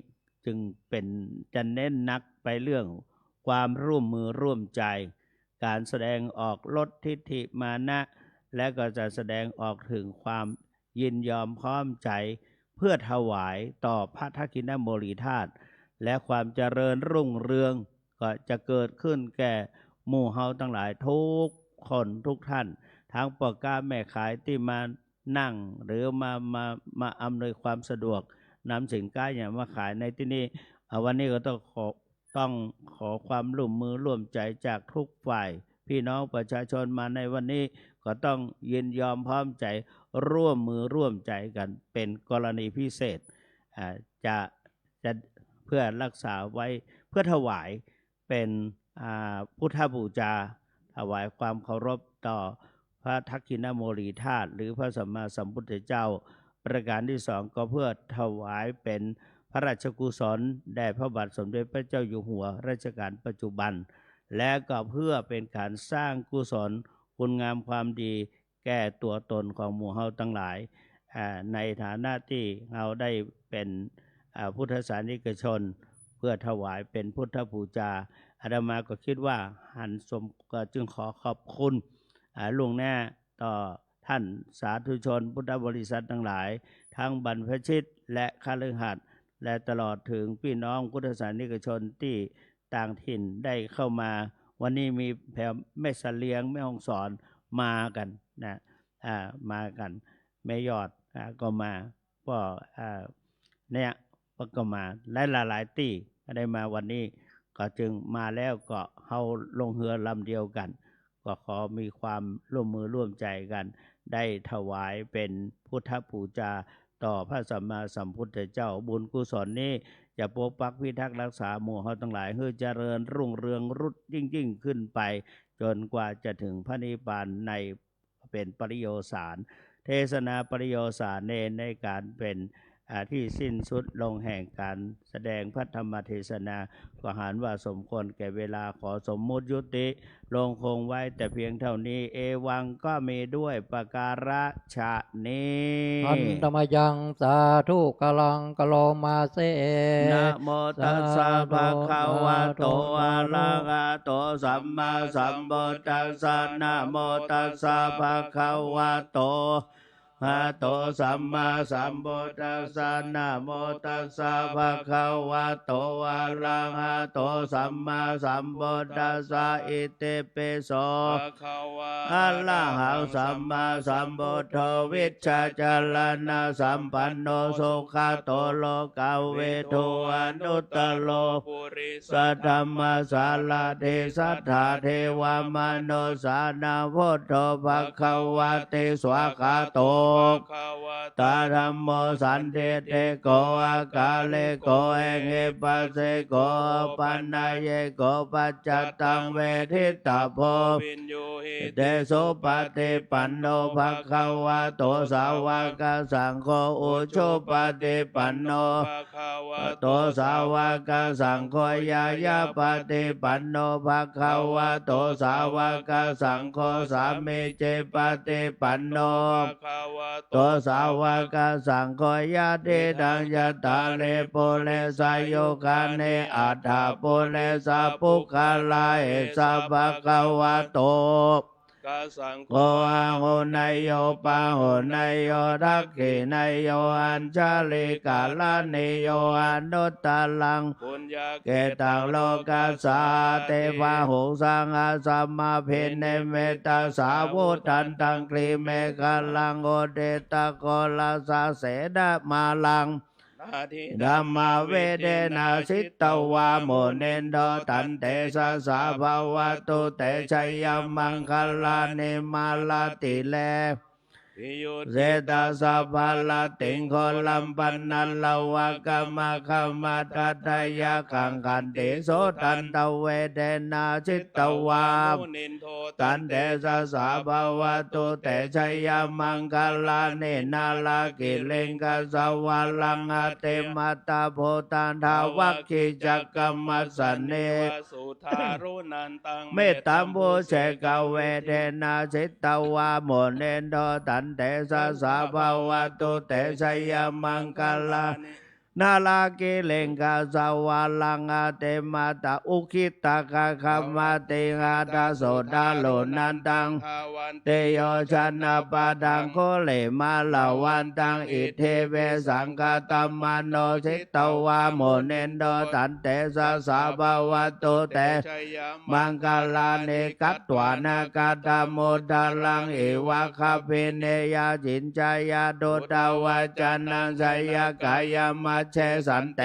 จึงเป็นจะเน้นนักไปเรื่องความร่วมมือร่วมใจการแสดงออกลดทิฏฐิมานะและก็จะแสดงออกถึงความยินยอมพร้อมใจเพื่อถวายต่อพระทักษิณโมลีธาตุและความเจริญรุ่งเรือง ก็จะเกิดขึ้นแก่หมู่เฮาทั้งหลายทุกคนทุกท่านทั้งพ่อค้าแม่ขายที่มานั่งหรือมาอำนวยความสะดวกนำสินค้าอย่างมาขายในที่นี้วันนี้ก็ต้องขอความร่วมมือร่วมใจจากทุกฝ่ายพี่น้องประชาชนมาในวันนี้ก็ต้องยินยอมพร้อมใจร่วมมือร่วมใจกันเป็นกรณีพิเศษจะเพื่อรักษาไว้เพื่อถวายเป็นพุทธบูชาถวายความเคารพต่อพระทักษิณโมลีธาตุหรือพระสัมมาสัมพุทธเจ้าประการที่สองก็เพื่อถวายเป็นพระราชกุศลแด่พระบาทสมเด็จพระเจ้าอยู่หัวรัชกาลปัจจุบันและก็เพื่อเป็นการสร้างกุศลคุณงามความดีแก่ตัวตนของหมู่เฮาทั้งหลายในฐานะที่เราได้เป็นพุทธศาสนิกชนเพื่อถวายเป็นพุทธบูชาอาตมาก็คิดว่าหันสมก็จึงขอขอบคุณล่วงหน้าต่อท่านสาธุชนพุทธบริษัททั้งหลายทั้งบรรพชิตและคฤหัสถ์และตลอดถึงพี่น้องพุทธศาสนิกชนที่ต่างถิ่นได้เข้ามาวันนี้มีแผ่แม่เสลียงแม่ฮ่องสอนมากันนะมากันแม่ยอดก็มาก็เนี่ยก็มาและหลายๆที่ได้มาวันนี้ก็จึงมาแล้วก็เฮาลงเรือลำเดียวกันก็ขอมีความร่วมมือร่วมใจกันได้ถวายเป็นพุทธบูชาต่อพระสัมมาสัมพุทธเจ้าบุญกุศลนี้จะปกปักพิทักษ์รักษาหมู่เฮาทั้งหลายให้เจริญรุ่งเรืองรุดยิ่งขึ้นไปจนกว่าจะถึงพระนิพพานในเป็นปริโยสารเทศนาปริโยสารในการเป็นที่สิ้นสุดลงแห่งการแสดงพระธรรมเทศนาก็หารว่าสมควรแก่เวลาขอสมมุติยุติลงคงไว้แต่เพียงเท่านี้เอวังก็มีด้วยประการฉะนี้อันธรรมยังสาธุกลังกะโลมาเสนะโมตัสสะภะคะวะโตอะระหะโตสัมมาสัมพุทธัสสะนะโมตัสสะภะคะวะโตอะโตสัมมาสัมพุทธัสสะนะโมตัสสะภะคะวะโตอะระหะโตสัมมาสัมพุทธัสสะอิติปิโสอะระหังสัมมาสัมพุทโธวิชชาจารณะสัมปันโนสุขโตโลกเวทุอนุตตโลสัทธัมมาสาลาเทสัทธาเทวามโนสานาพุทโธภคะวะเตสวากาโตตาธัมโมสันเทเตโกอากาเลโกเอเงปัสเสโกปันนายเยโกปัจจตังเวทิตาโพเตโสปฏิปันโนภคะวะโตสาวกสังโฆอุชุปฏิปันโนโตสาวกสังโฆยายาปฏิปันโนภคะวะโตสาวกสังโฆสามิเจปฏิปันโนโตสาวกสังโฆยะเทดังยะตาเลโปเลสายโยคาเนอัฏฐาโปเลสาปุคาลาเอสะภะคะวะโตโกอาโหนายโยปาโหนายโยทักขินายโยอัญชลิกาลานิโยอนุตตลังเกตังโลกัสสาเตวะหุสังอาสัมมาเพเนเมตตาสาวุทันตังคลีเมฆาลังโอเดตะโกลาสาเสดามาลังธัมมาเวเดนะสิตวาโมเนนโดตันเตสะสะภาวะตุเตชัยมังคลานิมาลาติเลเซตาสัพพะละติงโคลัมปันนัลลวะกะมะคะมะทัตตยะขังกันติโสตันตเวเดนะสิตวาตันเตสะสะภาวะตุเตชัยมังคลานินาลากิเลงกะสวะลังอเตมัตตาโพตันทาวัคคิจักกัมมัสสเนเมตตัมโพเชกเวเดนะสิตวาโมเนนโดตันเตสะสะภาวะตุเตชัยมังคลา นาลาเกเลงกาสาวาลังอาเตมาตาอุคิตาคาคามาเตงาตาโสดาโลนันตังเตโยชนะปาดังโคเลมาลาวันตังอิเทเวสังกาตัมมโนสิตวาโมเนนโดตันเตสะสาบาวตุเตมังกาลาเนกัตตวานากาตโมดาลังเอวะคาเพเนยาจินจายาโดตาวาจานังสยกายามาเชสันเต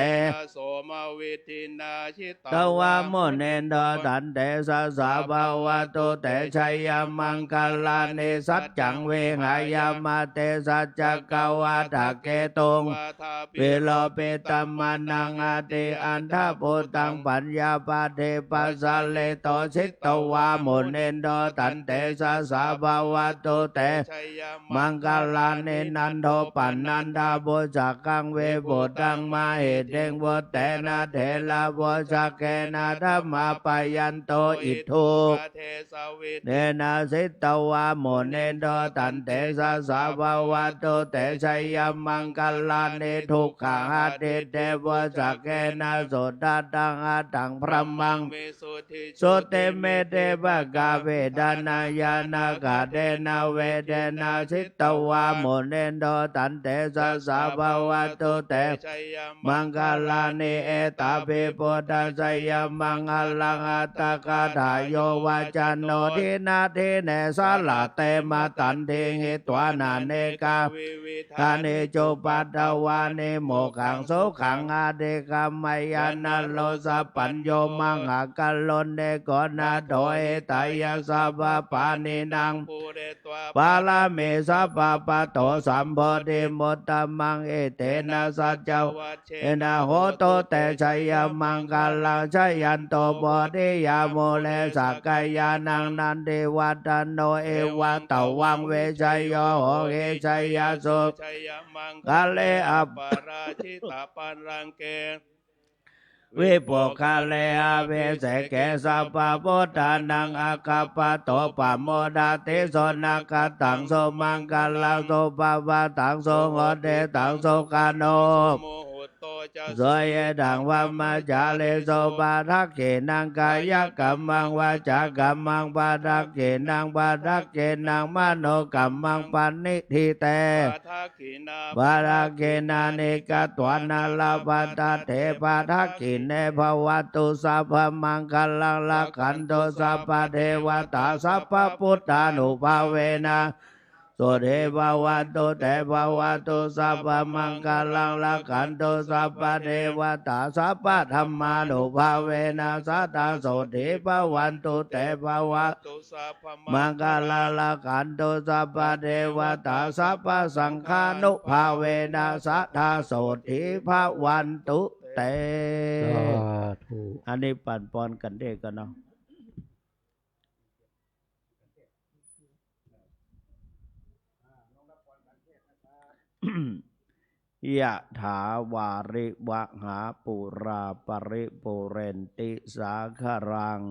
โสมาวิตินาชิต ตวาโมเนนโดตันเตสะสาบาวตุเตชัยมังกาลาเนสัจจังเวหายามาเตสัจจกวาทาเกตุงเวโลเปตัมมานังอาเตอันทาโพตังปัญญาปาเทปัสสะเลโตสิตวาโมเนนโดตันเตสะสาบาวตุเตมังกาลาเนนันโทปันนันดาโบจักกังเวโบตังมาเหเดงโบเตนะเทลาโบจักเกนะธรรมาปายันโตอิทุเนนะสิตวาโมเนนโดตันเตสะสาบาวตุเตชัยมังกาลาเนทุกขาเตเตโบจักเกนะโสดาตังอาตังพระมังโสเตเมเตภกาเวดานายานากาเดนาเวเดนาสิตวาโมเนนโดตันเตสะสาบาวตุเตมังกาลาเนเอตาเปโปตัสยมังอาลังอัตตกาถายโยวาจันโนทินาเทเนสาลาเตมาตันเทหิตวานาเนกาคาเนโจปัตตวาเนโมขังโสขังอาเดกามายานาโลสะปัญโยมังหากาลนเนโกนาโดเอตายาสาบาปานินังปาลาเมสะปะปะโตสัมโพธิมตตมังเอเตนะสัจเจวเอนะโหโตเตชัยมังกาลังชัยยันโตโพธิยาโมเลสักกายานังนันเดวัตโนเอวะตวังเวชัยโยโหเกชัยยาสุกาเลอัป ปาราชิตาปันรังเก วิปุคาเลอาเวเสเกสัพพะพุทธานังอาคาปะโตปะโมดาติโสนาคตังโสมังกาลังโสภาวะตังโสโหเตตังโสกาโน โมโหโตจะ โสยดังวัมมาจาเลโสปาทักเกนังกายกัมมังวาจากัมมังปาทักเกนังปาทักเกนังมโนกัมมังปันนิธิเต ปาทักขินา ปาทักเกนาเนกตวานาลาปัตตาเทปาทักขิเนภวตุสัพพมังคลังลักขันโตสัพพเทวตาสัพพพุทธานุภาเวนะโสเทภวตุเตภวตุสัพพมังคลังลักขันโตสัพพเทวตาสัพพธรรมานุภาเวนะสัตตาโสเทภวันตุเตภวะ ตุสัพพ มังกาลาลาขันโตสัพพะเทวตาสัพพะสังฆานุภาเวนะสัทธาโสธิภาวันตุเต สาธุ อันนี้ปั่นปอนกันเด็กกันเนาะ ยะถาวาริวะหาปุราปริปุเรนติสาคารัง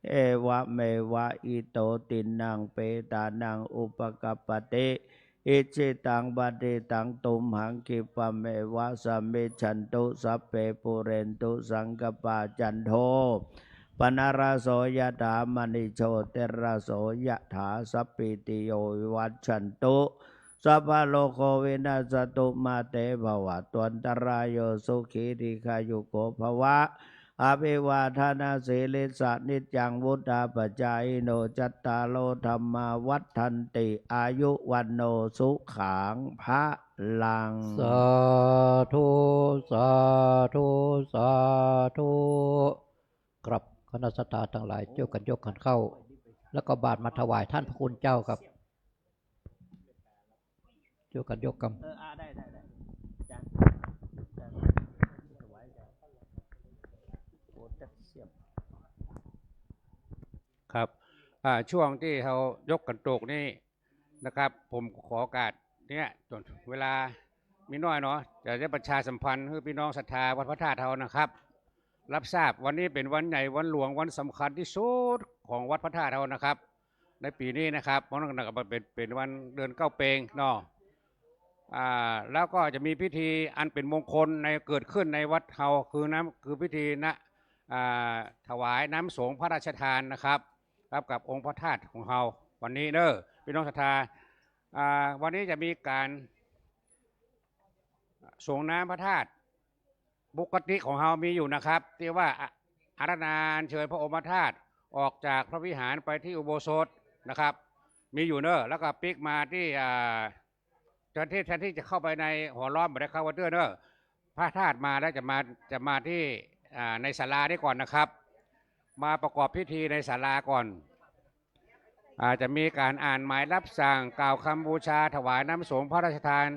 เอวะเมวะอิโตตินังเปตานังอุปกปปติอิจิตังปฏิตังตุมหังคิปะเมวะสมมิชันตุสัพเพปุเรนตุสังกปาจันโทปนารโสยถามณิโชติรโสยถาสัพพิติโยวิวัชชันตุสัพพะโลกวินาศตุมาเตภวัตวันตรายโยสุขีติขายุโกภวะอภิวาทนาสีลิสานิจังวุฒาปจายโนจัตตาโลธรรมาวัฏทันติอายุวันโนสุขังพระลัง สาธุสาธุสาธุกรับคณะสัตยาทั้งหลายช่วยกันยกขันเข้า แล้วก็บาทมาถวายท่านพระคุณเจ้าครับช่วยกันยกกำ ได้จานถวายจานโอ้จัดเสียบ ครับช่วงที่เขายกกันโตกนี่นะครับ ผมขอโอกาสเนี่ยจนเวลามีน้อยเนาะจะได้ประชาสัมพันธ์ให้พี่น้องศรัทธาวัดพระธาตุเรานะครับ รับทราบวันนี้เป็นวันใหญ่วันหลวงวันสำคัญที่สุดของวัดพระธาตุเรานะครับ ในปีนี้นะครับเพราะนั่นก็เป็นวันเดือนเก้าเปงเนาะ แล้วก็จะมีพิธีอันเป็นมงคลในเกิดขึ้นในวัดเฮาคือพิธีถวายน้ำสงฆ์พระราชทานนะครับรับกับองค์พระธาตุของเฮาวันนี้เด้อพี่น้องศรัทธาวันนี้จะมีการส่งน้ำพระธาตุปกติของเฮามีอยู่นะครับที่ว่าอาราธนาอัญเชิญพระองค์พระธาตุออกจากพระวิหารไปที่อุโบสถนะครับมีอยู่เนอะแล้วก็ปิกมาที่แทนที่จะเข้าไปในหอล้อมบ่ได้เข้าวัดเนอะพระธาตุมาแล้วจะมาที่ในศาลาได้ก่อนนะครับมาประกอบพิธีในศาลาก่อนจะมีการอ่านหมายรับสั่งกล่าวคำบูชาถวายน้ำสงฆ์พระราชทาน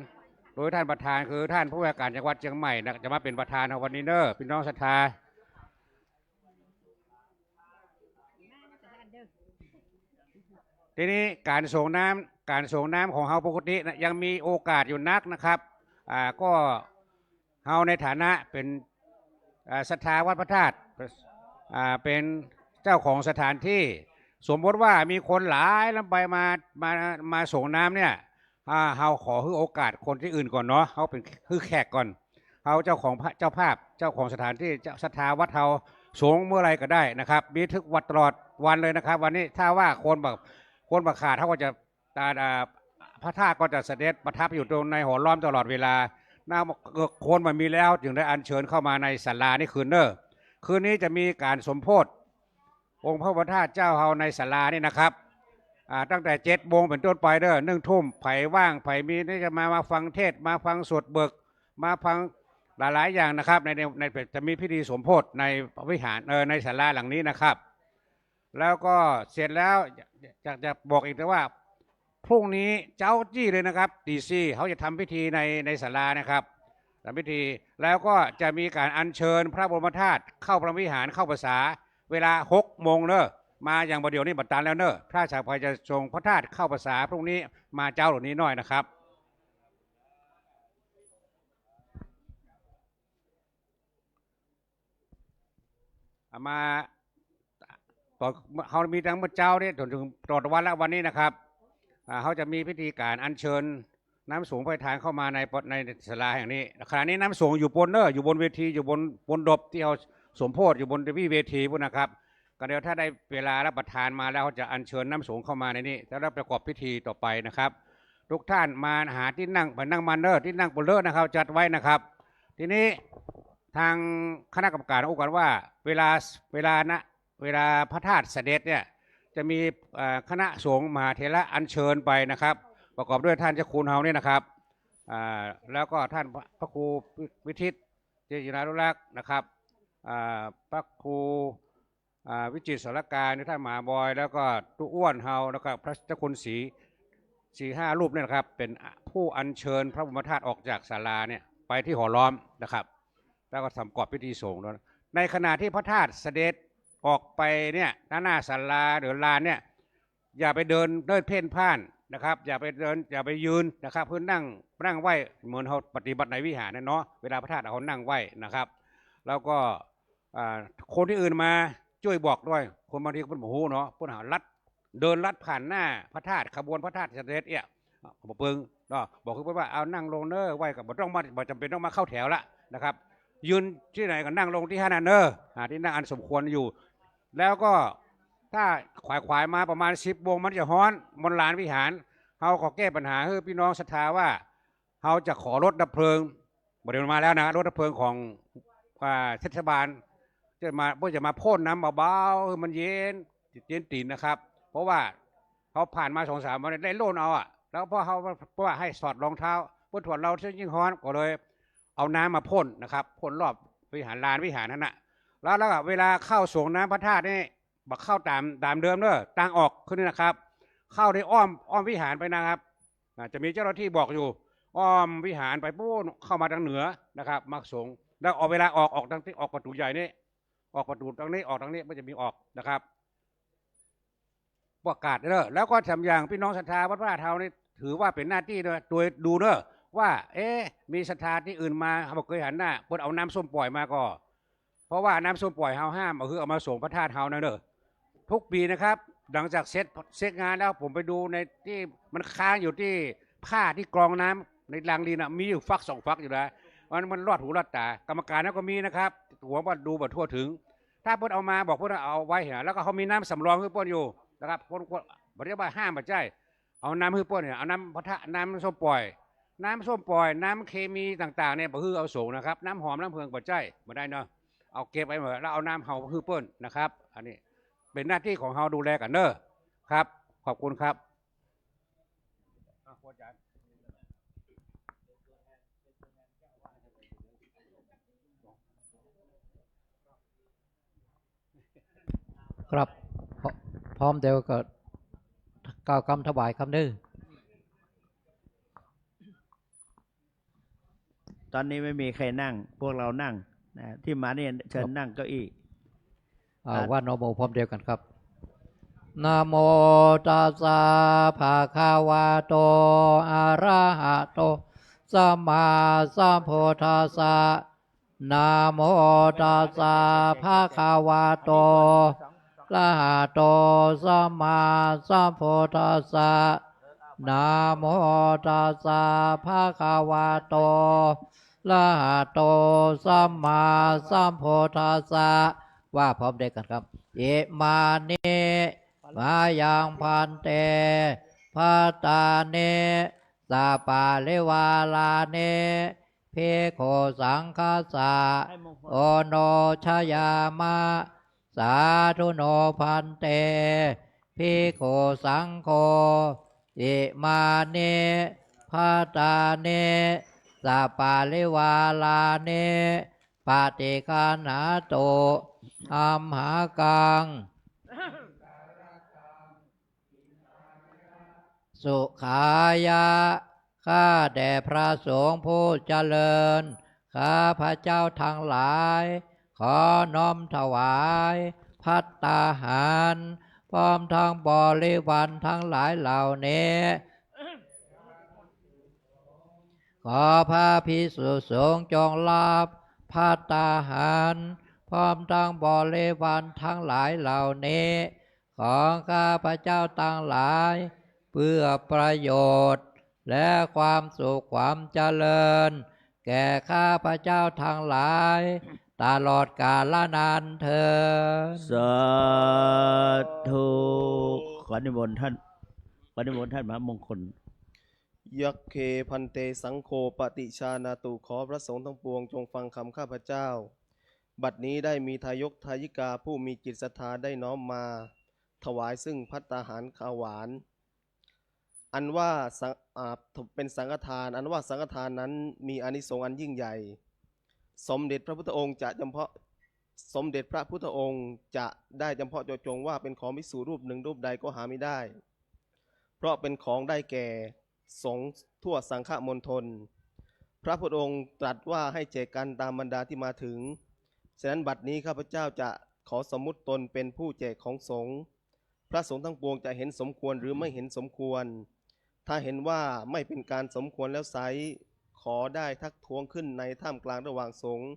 โดยท่านประธานคือท่านผู้ว่าการจังหวัดเชียงใหม่นะจะมาเป็นประธานในวันนี้เนอะพี่น้องศรัทธาทีนี้การส่งน้ำของเฮาปกตินะยังมีโอกาสอยู่นักนะครับก็เฮาในฐานะเป็นศรัทธาวัดพระธาตุเป็นเจ้าของสถานที่สมมติว่ามีคนหลายลำไปมาส่งน้ำเนี่ยเฮาขอให้โอกาสคนที่อื่นก่อนเนาะเฮาเป็นคือแขกก่อนเฮาเจ้าของเจ้าภาพเจ้าของสถานที่เจ้าศรัทธาวัดเฮาส่งเมื่อไรก็ได้นะครับมีทุกวัดตลอดวันเลยนะครับวันนี้ถ้าว่าคนบักขาดเขาก็จะพระธาตุก็จะเสด็จประทับอยู่ตรงในหอล้อมตลอดเวลาคนมันมีแล้วจึงได้อัญเชิญเข้ามาในศาลานี่คืนนี้จะมีการสมโภชองค์พระประธาตุเจ้าเฮาในศาลานี่นะครับตั้งแต่7 โมงเป็นต้นไป1 ทุ่มไผ่ว่างไผ่มีนี่จะมาฟังเทศมาฟังสวดเบิกมาฟังหลายๆอย่างนะครับในจะมีพิธีสมโภชในวิหารในศาลาหลังนี้นะครับแล้วก็เสร็จแล้วจะบอกอีกแต่ว่าพรุ่งนี้เจ้าจี้เลยนะครับตีซี่เขาจะทำพิธีในศาลานะครับทำพิธีแล้วก็จะมีการอัญเชิญพระบรมธาตุเข้าพระวิหารเข้าภาษาเวลา6 โมงมาอย่างประเดี๋ยวนี้บัดตันแล้วถ้าชาวไทยจะส่งพระธาตุเข้าภาษาพรุ่งนี้มาเจ้าเหล่านี้น้อยนะครับมาต่อเขามีทั้งหมดเจ้าเนี่ยถึงตลอดวันและวันนี้นะครับเขาจะมีพิธีการอัญเชิญน้ำสงฆ์พระทานเข้ามาในศาลาแห่งนี้ขณะนี้น้ำสงฆ์อยู่อยู่บนเวทีอยู่บนดบที่เขาสมโภชอยู่บนเวทีพวกนะครับก็เดี๋ยวถ้าได้เวลารับประทานมาแล้วเขาจะอัญเชิญน้ำสงฆ์เข้ามาในนี้แล้วประกอบพิธีต่อไปนะครับทุกท่านมาหาที่นั่งที่นั่งบนนะครับจัดไว้นะครับทีนี้ทางคณะกรรมการองค์การว่าเวลาพระธาตุเสด็จเนี่ยจะมีคณะสงฆ์มหาเถระอัญเชิญไปนะครับประกอบด้วยท่านเจ้าคุณเฮานี่นะครับแล้วก็ท่านพระครูวิทิตเจริญานุรักษ์นะครับพระครูวิจิตรสารการท่านมหาบอยแล้วก็ตุอ้วนเฮาแล้วก็พระเจ้าคุณศรี4-5 รูปนี่นะครับเป็นผู้อัญเชิญพระบรมธาตุออกจากศาลาเนี่ยไปที่หอล้อมนะครับแล้วก็ทำกอบพิธีสงฆ์ในขณะที่พระธาตุเสด็จออกไปเนี่ยหน้าศาลาหรือลานเนี่ยอย่าไปเดินเพ่นพ่านนะครับอย่าไปยืนนะครับเพื่อนั่งไหวเหมือนเขาปฏิบัติในวิหารเนาะเวลาพระธาตุเขานั่งไหวนะครับแล้วก็คนที่อื่นมาช่วยบอกด้วยคนบางทีก็เป็นหมูเนาะผู้หาเดินลัดผ่านหน้าพระธาตุขบวนพระธาตุเสด็จบอกเปิงเนาะบอกคือว่าเอานั่งลงไหวกับบ่ต้องมาจำเป็นต้องมาเข้าแถวละนะครับยืนที่ไหนก็นั่งลงที่นั่นหาที่นั่งอันสมควรอยู่แล้วก็ถ้าขวายมาประมาณ10 โมงมันจะฮ้อนบนลานวิหารเขาขอแก้ปัญหาให้พี่น้องศรัทธาว่าเขาจะขอรถดับเพลิงบริเวณมาแล้วนะรถดับเพลิงของเทศบาลเพื่อจะมาพ่นน้ำเบาๆมันเย็นตีนนะครับเพราะว่าเขาผ่านมา2-3 วันได้โล่นเอาแล้วเพราะว่าให้สอดรองเท้าเพื่อถอดเราเชื่อยิ่งฮ้อนก็เลยเอาน้ำมาพ่นนะครับพ่นรอบวิหารลานวิหารนั่นนะแล้วก็เวลาเข้าส่งน้ำพระธาตุนี่บักเข้าตามเดิมต่างออกขึ้นนี่นะครับเข้าได้อ้อมวิหารไปนะครับจะมีเจ้าหน้าที่บอกอยู่อ้อมวิหารไปปุ๊บเข้ามาทางเหนือนะครับมักสงแล้วออกเวลาออกทางที่ออกประตูใหญ่นี่ออกประตูทางนี้ออกทางนี้มันจะมีออกนะครับประกาศแล้วก็ทำอย่างพี่น้องศรัทธาวัดพระธาตุเฮานี่ถือว่าเป็นหน้าที่โดยดูว่ามีศรัทธาที่อื่นมาเขาเคยหันหน้าเปิดเอาน้ำส้มปล่อยมาก็เพราะว่าน้ำส้มปล่อยเฮาห้ามเอามาส่งพระธาตุเฮาทุกปีนะครับหลังจากเสร็จงานแล้วผมไปดูในที่มันค้างอยู่ที่ผ้าที่กรองน้ ในรางดินน่ะมีอยู่ฟักสองฟักอยู่นะมันรอดหูรอดตากรรมการนั้นก็มีนะครับหัวว่าดูบ่ทั่วถึง ถ้าเพิ่นเอามาบอกเพิ่นเอาไว้เหรอแล้วก็เขามีน้ำสำรองให้เพิ่นอยู่นะครับเพิ่นบ่ได้ว่าห้ามบ่ใจเอาน้ำให้เพิ่นเนี่ยเอาน้ำพะทะน้ำส้มปล่อย น้ำส้มปล่อยน้ำเคมีต่างๆเนี่ยบ่คือเอาสูงนะครับน้ำหอมน้ำเพิงบ่ใจบ่ได้เนาะเอาเก็บไว้เหมือนแล้วเอาน้ำเฮาคือเปิ้นนะครับอันนี้เป็นหน้าที่ของเฮาดูแลกันเด้อครับขอบคุณครับครับพร้อมเดี๋ยวก็กล่าวคำถวายคำนึง ตอนนี้ไม่มีใครนั่ง พวกเรานั่งนะที่มาเนี่ยเชิญนั่งเก้าอี้ ว่าโนโมพร้อมเดียวกันครับนะโมตัสสะภะคะวะโตอะระหะโตสัมมาสัมพุทธัสสะนะโมตัสสะภะคะวะโตอะระหะโตสัมมาสัมพุทธัสสะนะโมตัสสะภะคะวะโตอะระหะโตสัมมาสัมพุทธัสสะว่าพร้อมเด็กกันครับเอมานิมายังพันเตพัตตาเนสาปาเลวาลาเนเพโคสังคาสะโอโนชยามะสาธุโนพันเตพิโคสังโฆเอมานิพัตตาเนสาปาเลวาลาเนปฏิคันหาโตอัมหากังสุขายะข้าแด่พระสงฆ์ผู้เจริญข้าพระเจ้าทั้งหลายขอน้อมถวายภัตตาหารพร้อมทั้งบริวารทั้งหลายเหล่านี้ขอพระภิกษุสงฆ์จงรับภัตตาหารพร้อมทั้งบริวารทั้งหลายเหล่านี้ของข้าพระเจ้าทั้งหลายเพื่อประโยชน์และความสุขความเจริญแก่ข้าพระเจ้าทั้งหลายตลอดกาลนานเถิดสาธุขอนิมนต์ท่านมหามงคล ยักเคพันเตสังโฆปฏิชานาตุขอพระสงฆ์ทั้งปวงจงฟังคำข้าพเจ้าบัดนี้ได้มีทายกทายิกาผู้มีจิตศรัทธาได้น้อมมาถวายซึ่งภัตตาหารข้าวหวานอันว่าเป็นสังฆทานอันว่าสังฆทานนั้นมีอานิสงส์อันยิ่งใหญ่สมเด็จพระพุทธองค์จะจำเพาะสมเด็จพระพุทธองค์จะได้จำเพาะเจาะจงว่าเป็นของภิกษุรูปหนึ่งรูปใดก็หาไม่ได้ เพราะเป็นของได้แก่สงฆ์ทั่วสังฆมณฑลพระพุทธองค์ตรัสว่าให้แจกกันตามบรรดาที่มาถึงฉะนั้นบัดนี้ข้าพเจ้าจะขอสมมุติตนเป็นผู้แจกของสงฆ์พระสงฆ์ทั้งปวงจะเห็นสมควรหรือไม่เห็นสมควรถ้าเห็นว่าไม่เป็นการสมควรแล้วไซร้ขอได้ทักท้วงขึ้นในท่ามกลางระหว่างสงฆ์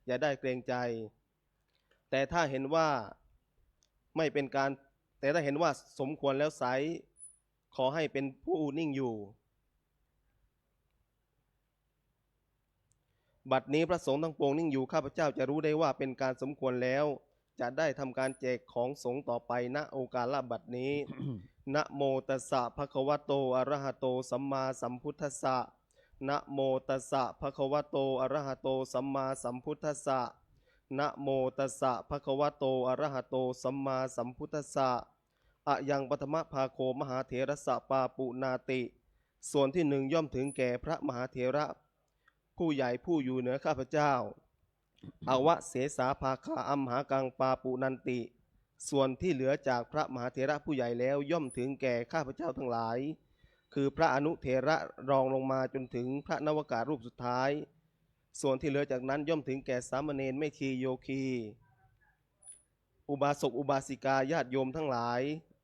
อย่าได้เกรงใจแต่ถ้าเห็นว่าไม่เป็นการแต่ถ้าเห็นว่าสมควรแล้วไซร้ขอให้เป็นผู้นิ่งอยู่บัดนี้พระสงฆ์ทั้งปวงนิ่งอยู่ข้าพเจ้าจะรู้ได้ว่าเป็นการสมควรแล้วจะได้ทำการแจกของสงฆ์ต่อไปณโอกาสบัดนี้ นะโมตัสสะภะคะวะโตอะระหะโตสัมมาสัมพุทธัสสะนะโมตัสสะภะคะวะโตอะระหะโตสัมมาสัมพุทธัสสะนะโมตัสสะภะคะวะโตอะระหะโตสัมมาสัมพุทธัสสะอะยังปฐมภาโคมหาเถรสะปาปุนาติส่วนที่หนึ่งย่อมถึงแก่พระมหาเถระผู้ใหญ่ผู้อยู่เหนือข้าพเจ้าอวะเสสาภาคาอัมหากังปาปุนันติส่วนที่เหลือจากพระมหาเถระผู้ใหญ่แล้วย่อมถึงแก่ข้าพเจ้าทั้งหลายคือพระอนุเถระรองลงมาจนถึงพระนวการูปสุดท้ายส่วนที่เหลือจากนั้นย่อมถึงแก่สามเณรแม่ชีโยคีอุบาสกอุบาสิกาญาติโยมทั้งหลาย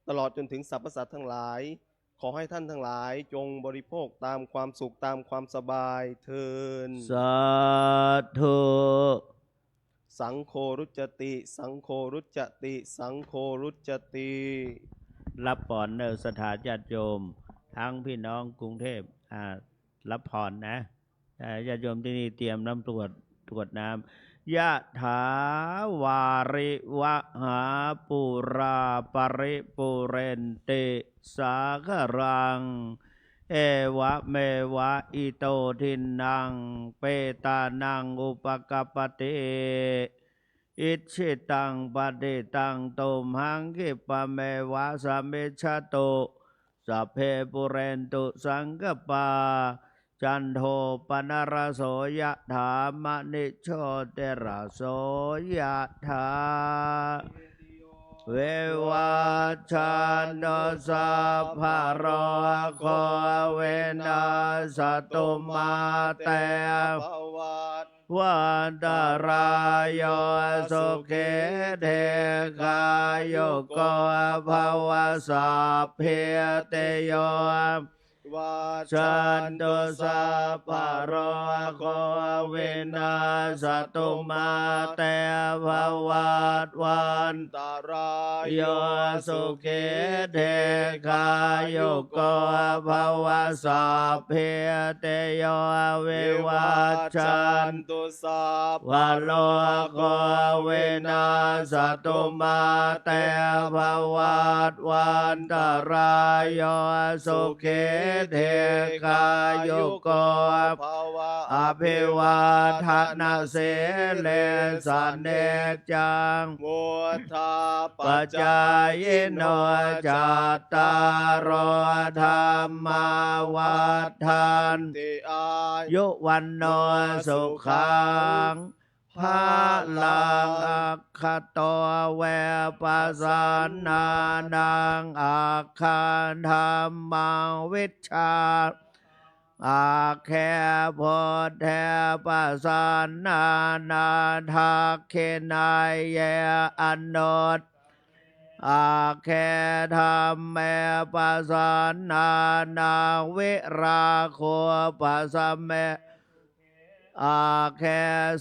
ตลอดจนถึงสรรพสัตว์ทั้งหลายขอให้ท่านทั้งหลายจงบริโภคตามความสุขตามความสบายเทินสาธุ สังโฆรุจติสังโฆรุจติสังโฆรุจติรับปอนเนอร์สถานญาติโยมทั้งพี่น้องกรุงเทพ รับพรนะญาติโยมที่นี่เตรียมน้ำตรวจน้ำยะถาวาริวะหาปุราปริปุเรนติสาครังเอวะเมวะอิโตทินังเปตานังอุปกปปติอิชิตังปฏิตังตุมหังคิปะเมวะสมมิชฉตุสัพเพปุเรนตุสังกปาจันโทปนรโสยะถามณิโชติระโสยะถาเววัชชันโตสัพพะโรโคเวนัสตุมาเตภวัตวันตรายโยสุเขเทกายโยโกภวสัพเพเตโยวัชชันตุสัพพะโรโควินาสตุมาเตภวัตวันตรายโยสุเขเทกายโยโกภวสัพเพเตโยวิวัชชันตุสัพพะโรโควินาสตุมาเตภวัตวันตรายโยสุเขเทกายโยโกภวะอภิวาทนาเสเลสเนจังมุทาปัจจายโนจัตตารโอธรรมาวัฏันติอายุวันโนสุขังพาลังอัคคโตเวปัสสนานังอัคคันธรรมังวิชชาอาแคโพเทปัสสนานาทักเขนายเยอนุตอาแคธรรมเมปัสสนานาวิราโคปัสสเมอาแค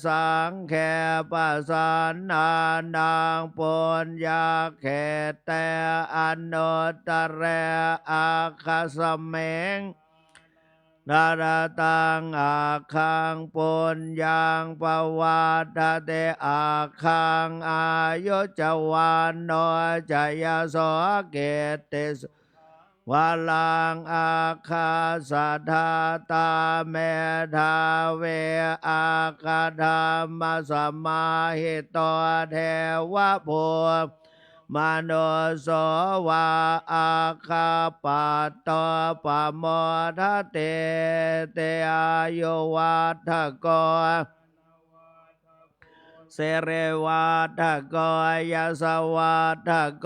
สังแคปัสสนานังปุญญาแคเตอนุตตรเรอาคาสเมงนาราตังอาคังปุญญังปวัตเตอาคังอายุจวันโนจยโสเกติสวาลังอาคาสัทธาตาเมธาเวอาคาธรรมสมาหิตเทวะโพมโนโสวาอาคาปัตตปโมทะเตเตอายุวัฏโกเสเรวัฏโกยสวัฏโก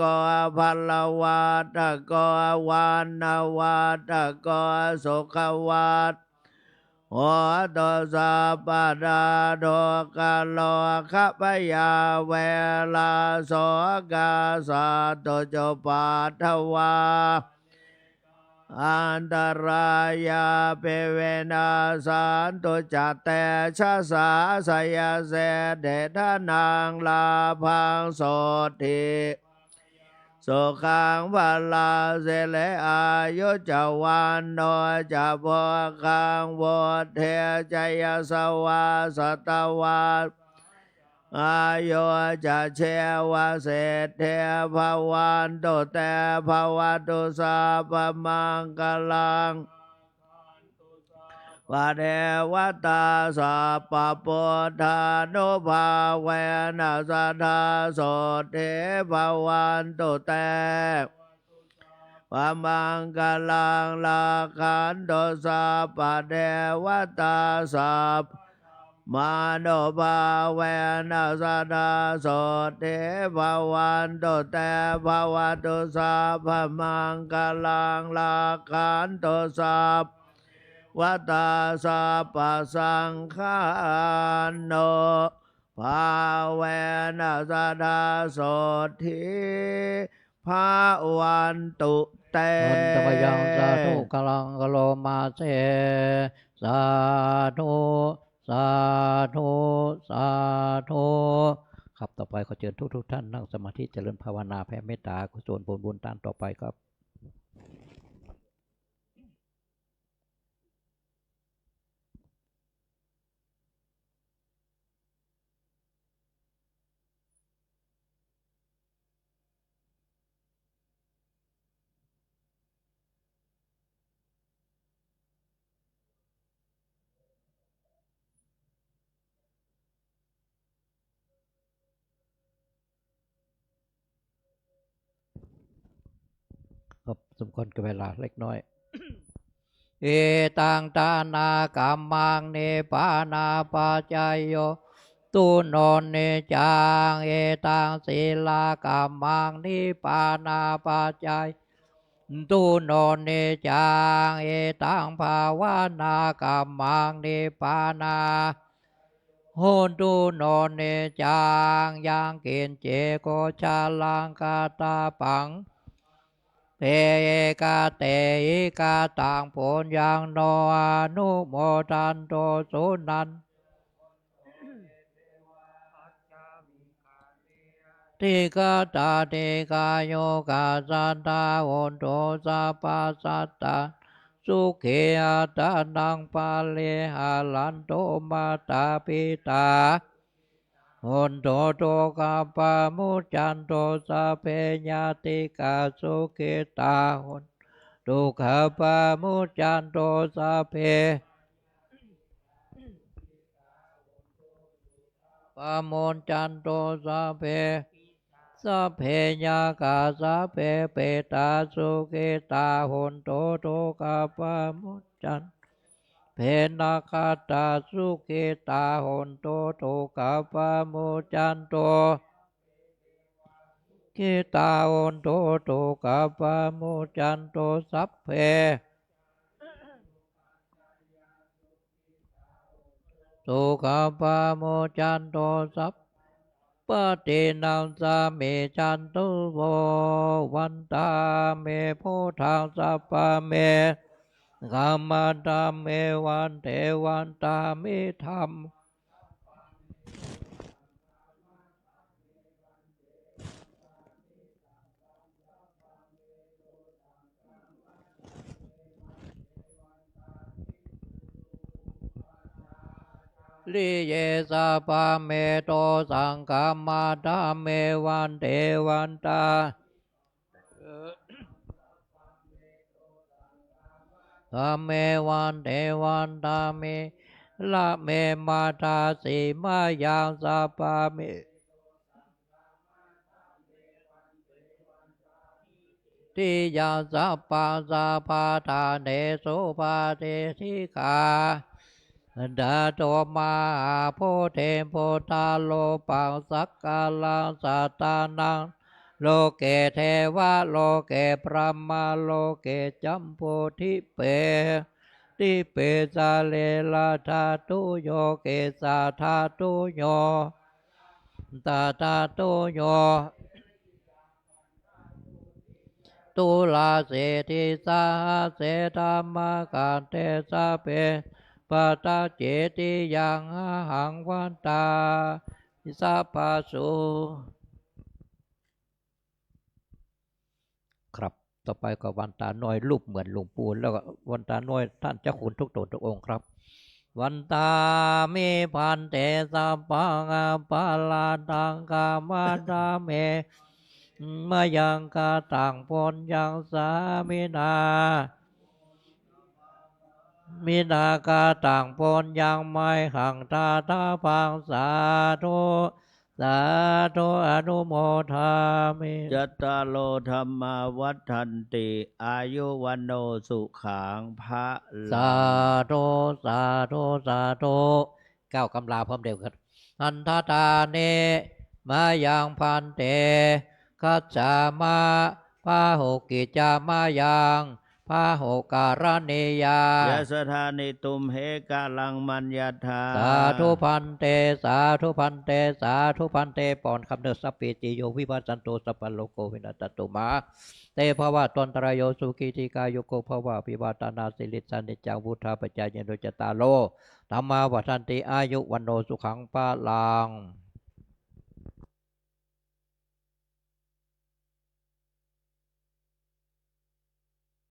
ภัลวัฏโกวานวัฏโกสุขวัฏโหตุสัพพะดาโดกะโลขปยาเวลาโสกาสัตตุจุปัฏฐวาอันตรายาเปเวนัสสันตุจัตเตชะสาสยเสเดทนังลาภังโสติสุขังพลาเสเลอายุจวันโนจะโพคังโวเทจยสวาสตวัตอายุจะเชวะเศษเทภวันตุเตภวตุสัพพมังคลังวะเทวตาสัพพพุทธานุภาเวนัสสทาโสเทภวันตุเตปมังคลังลาคันโตสัพพเทวตาสัพมาโนภาเวนัสสทาโสเทภวันตุเตภวตุสัพพมังคลังลาคันโตสัพวัตตาสัพพสังฆาโนภาเวนัสสทาโสทิภาวันตุเตนตมยังสาธุกลังกโลมาเสสาธุสาธุสาธุครับต่อไปขอเชิญทุกท่านนั่งสมาธิเจริญภาวนาแผ่เมตตากุศลผลบุญตามต่อไปครับ ครับสมควรกับเวลาเล็กน้อย เอตังตานากรรมังเนปานาปัจจายโยตุโนนเนจังเอตังศีลากรรมังนิปานาปัจจายตุโนนเนจังเอตังภาวานากรรมังนิปานาโหตุโนนเนจังยังเกณฑ์เจโกชาลังกาตาปังเตกาเตอิกาตังผลยังโนอนุโมทันโตสุนันทิกาตาเทกาโยกาสันตาโอนโตสัพพสัตตาสุเขอัตานังปาเลหาลันโตมาตาปิตาโอนโตโตกาปามุจันโตสัพเพญาติกาสุเขตาโอนทุกขปามุจันโตสัพเพปามุจันโตสัพเพสัพเพญากาสัพเพเปตาสุขิตาโหนโตโตกาปามุจันเพนาคาตาสุขิตาโหนโตโตกาปามุจันโตกิตาโหนโตโตกาปามุจันโตสัพเพสุขปาโมจันโตสัพปฏินังสามิจันตุโววันตาเมพุทธังสัพพะเมกัมมันตาเมวันเทวันตามิธรรมลิเยสะปะเมโตสังฆมาตาเมวันเทวันตาธรรมเมวันเทวันตาเมละเมมาตาสีมายังสัพพะเมทิยังสัพพังสัพพะทานเนสุปาเทธิกาดาโตมาโพเทมโพธาโลปังสักกาลังสัตตานังโลเกเทวะโลเกพระมาโลเกจัมโพธิเปทิเปสาเลลาธาตุโยเกสาธาตุโยตาธาตุโยตุลาเสติสาเสธรรมกันเตสะเปปตาเจติยังหังวันตาสัพพสุครับต่อไปก็วันตาน้อยรูปเหมือนหลวงปู่แล้วก็วันตาน้อยท่านเจ้าคุณทุกตนทุกองค์ครับวันตามิพันเตสัพพังปาลาตังกามาตาเมมายังกาต่างพลยังสามินามินากาต่างพลยังไม่ขังตาตาพังสาธุสาธุอนุโมทามิ จัตตารโลธรรมาวัฏันติอายุวันโนสุขังพระ สาธุสาธุสาธุก้าวกำลาพร้อมเดียวกันอันทตาเนมายังพันเตคัจฉามาพาหุกิจามายังพาหุการณียายะสถานิตุมเหกาลังมัญญาธา สาธุพันเตสาธุพันเตสาธุพันเตปอนคำเนอสัพเพติโยวิวัสสันโตสัพพะโลกโกวินัสตุมาเตภวะตนตรายโยสุขีติกายโยโกภวะปิวาตานาสิริสันนิจังวุธาปจายโนจตาโลธรรมาวัฏันติอายุวันโนสุขังปะลัง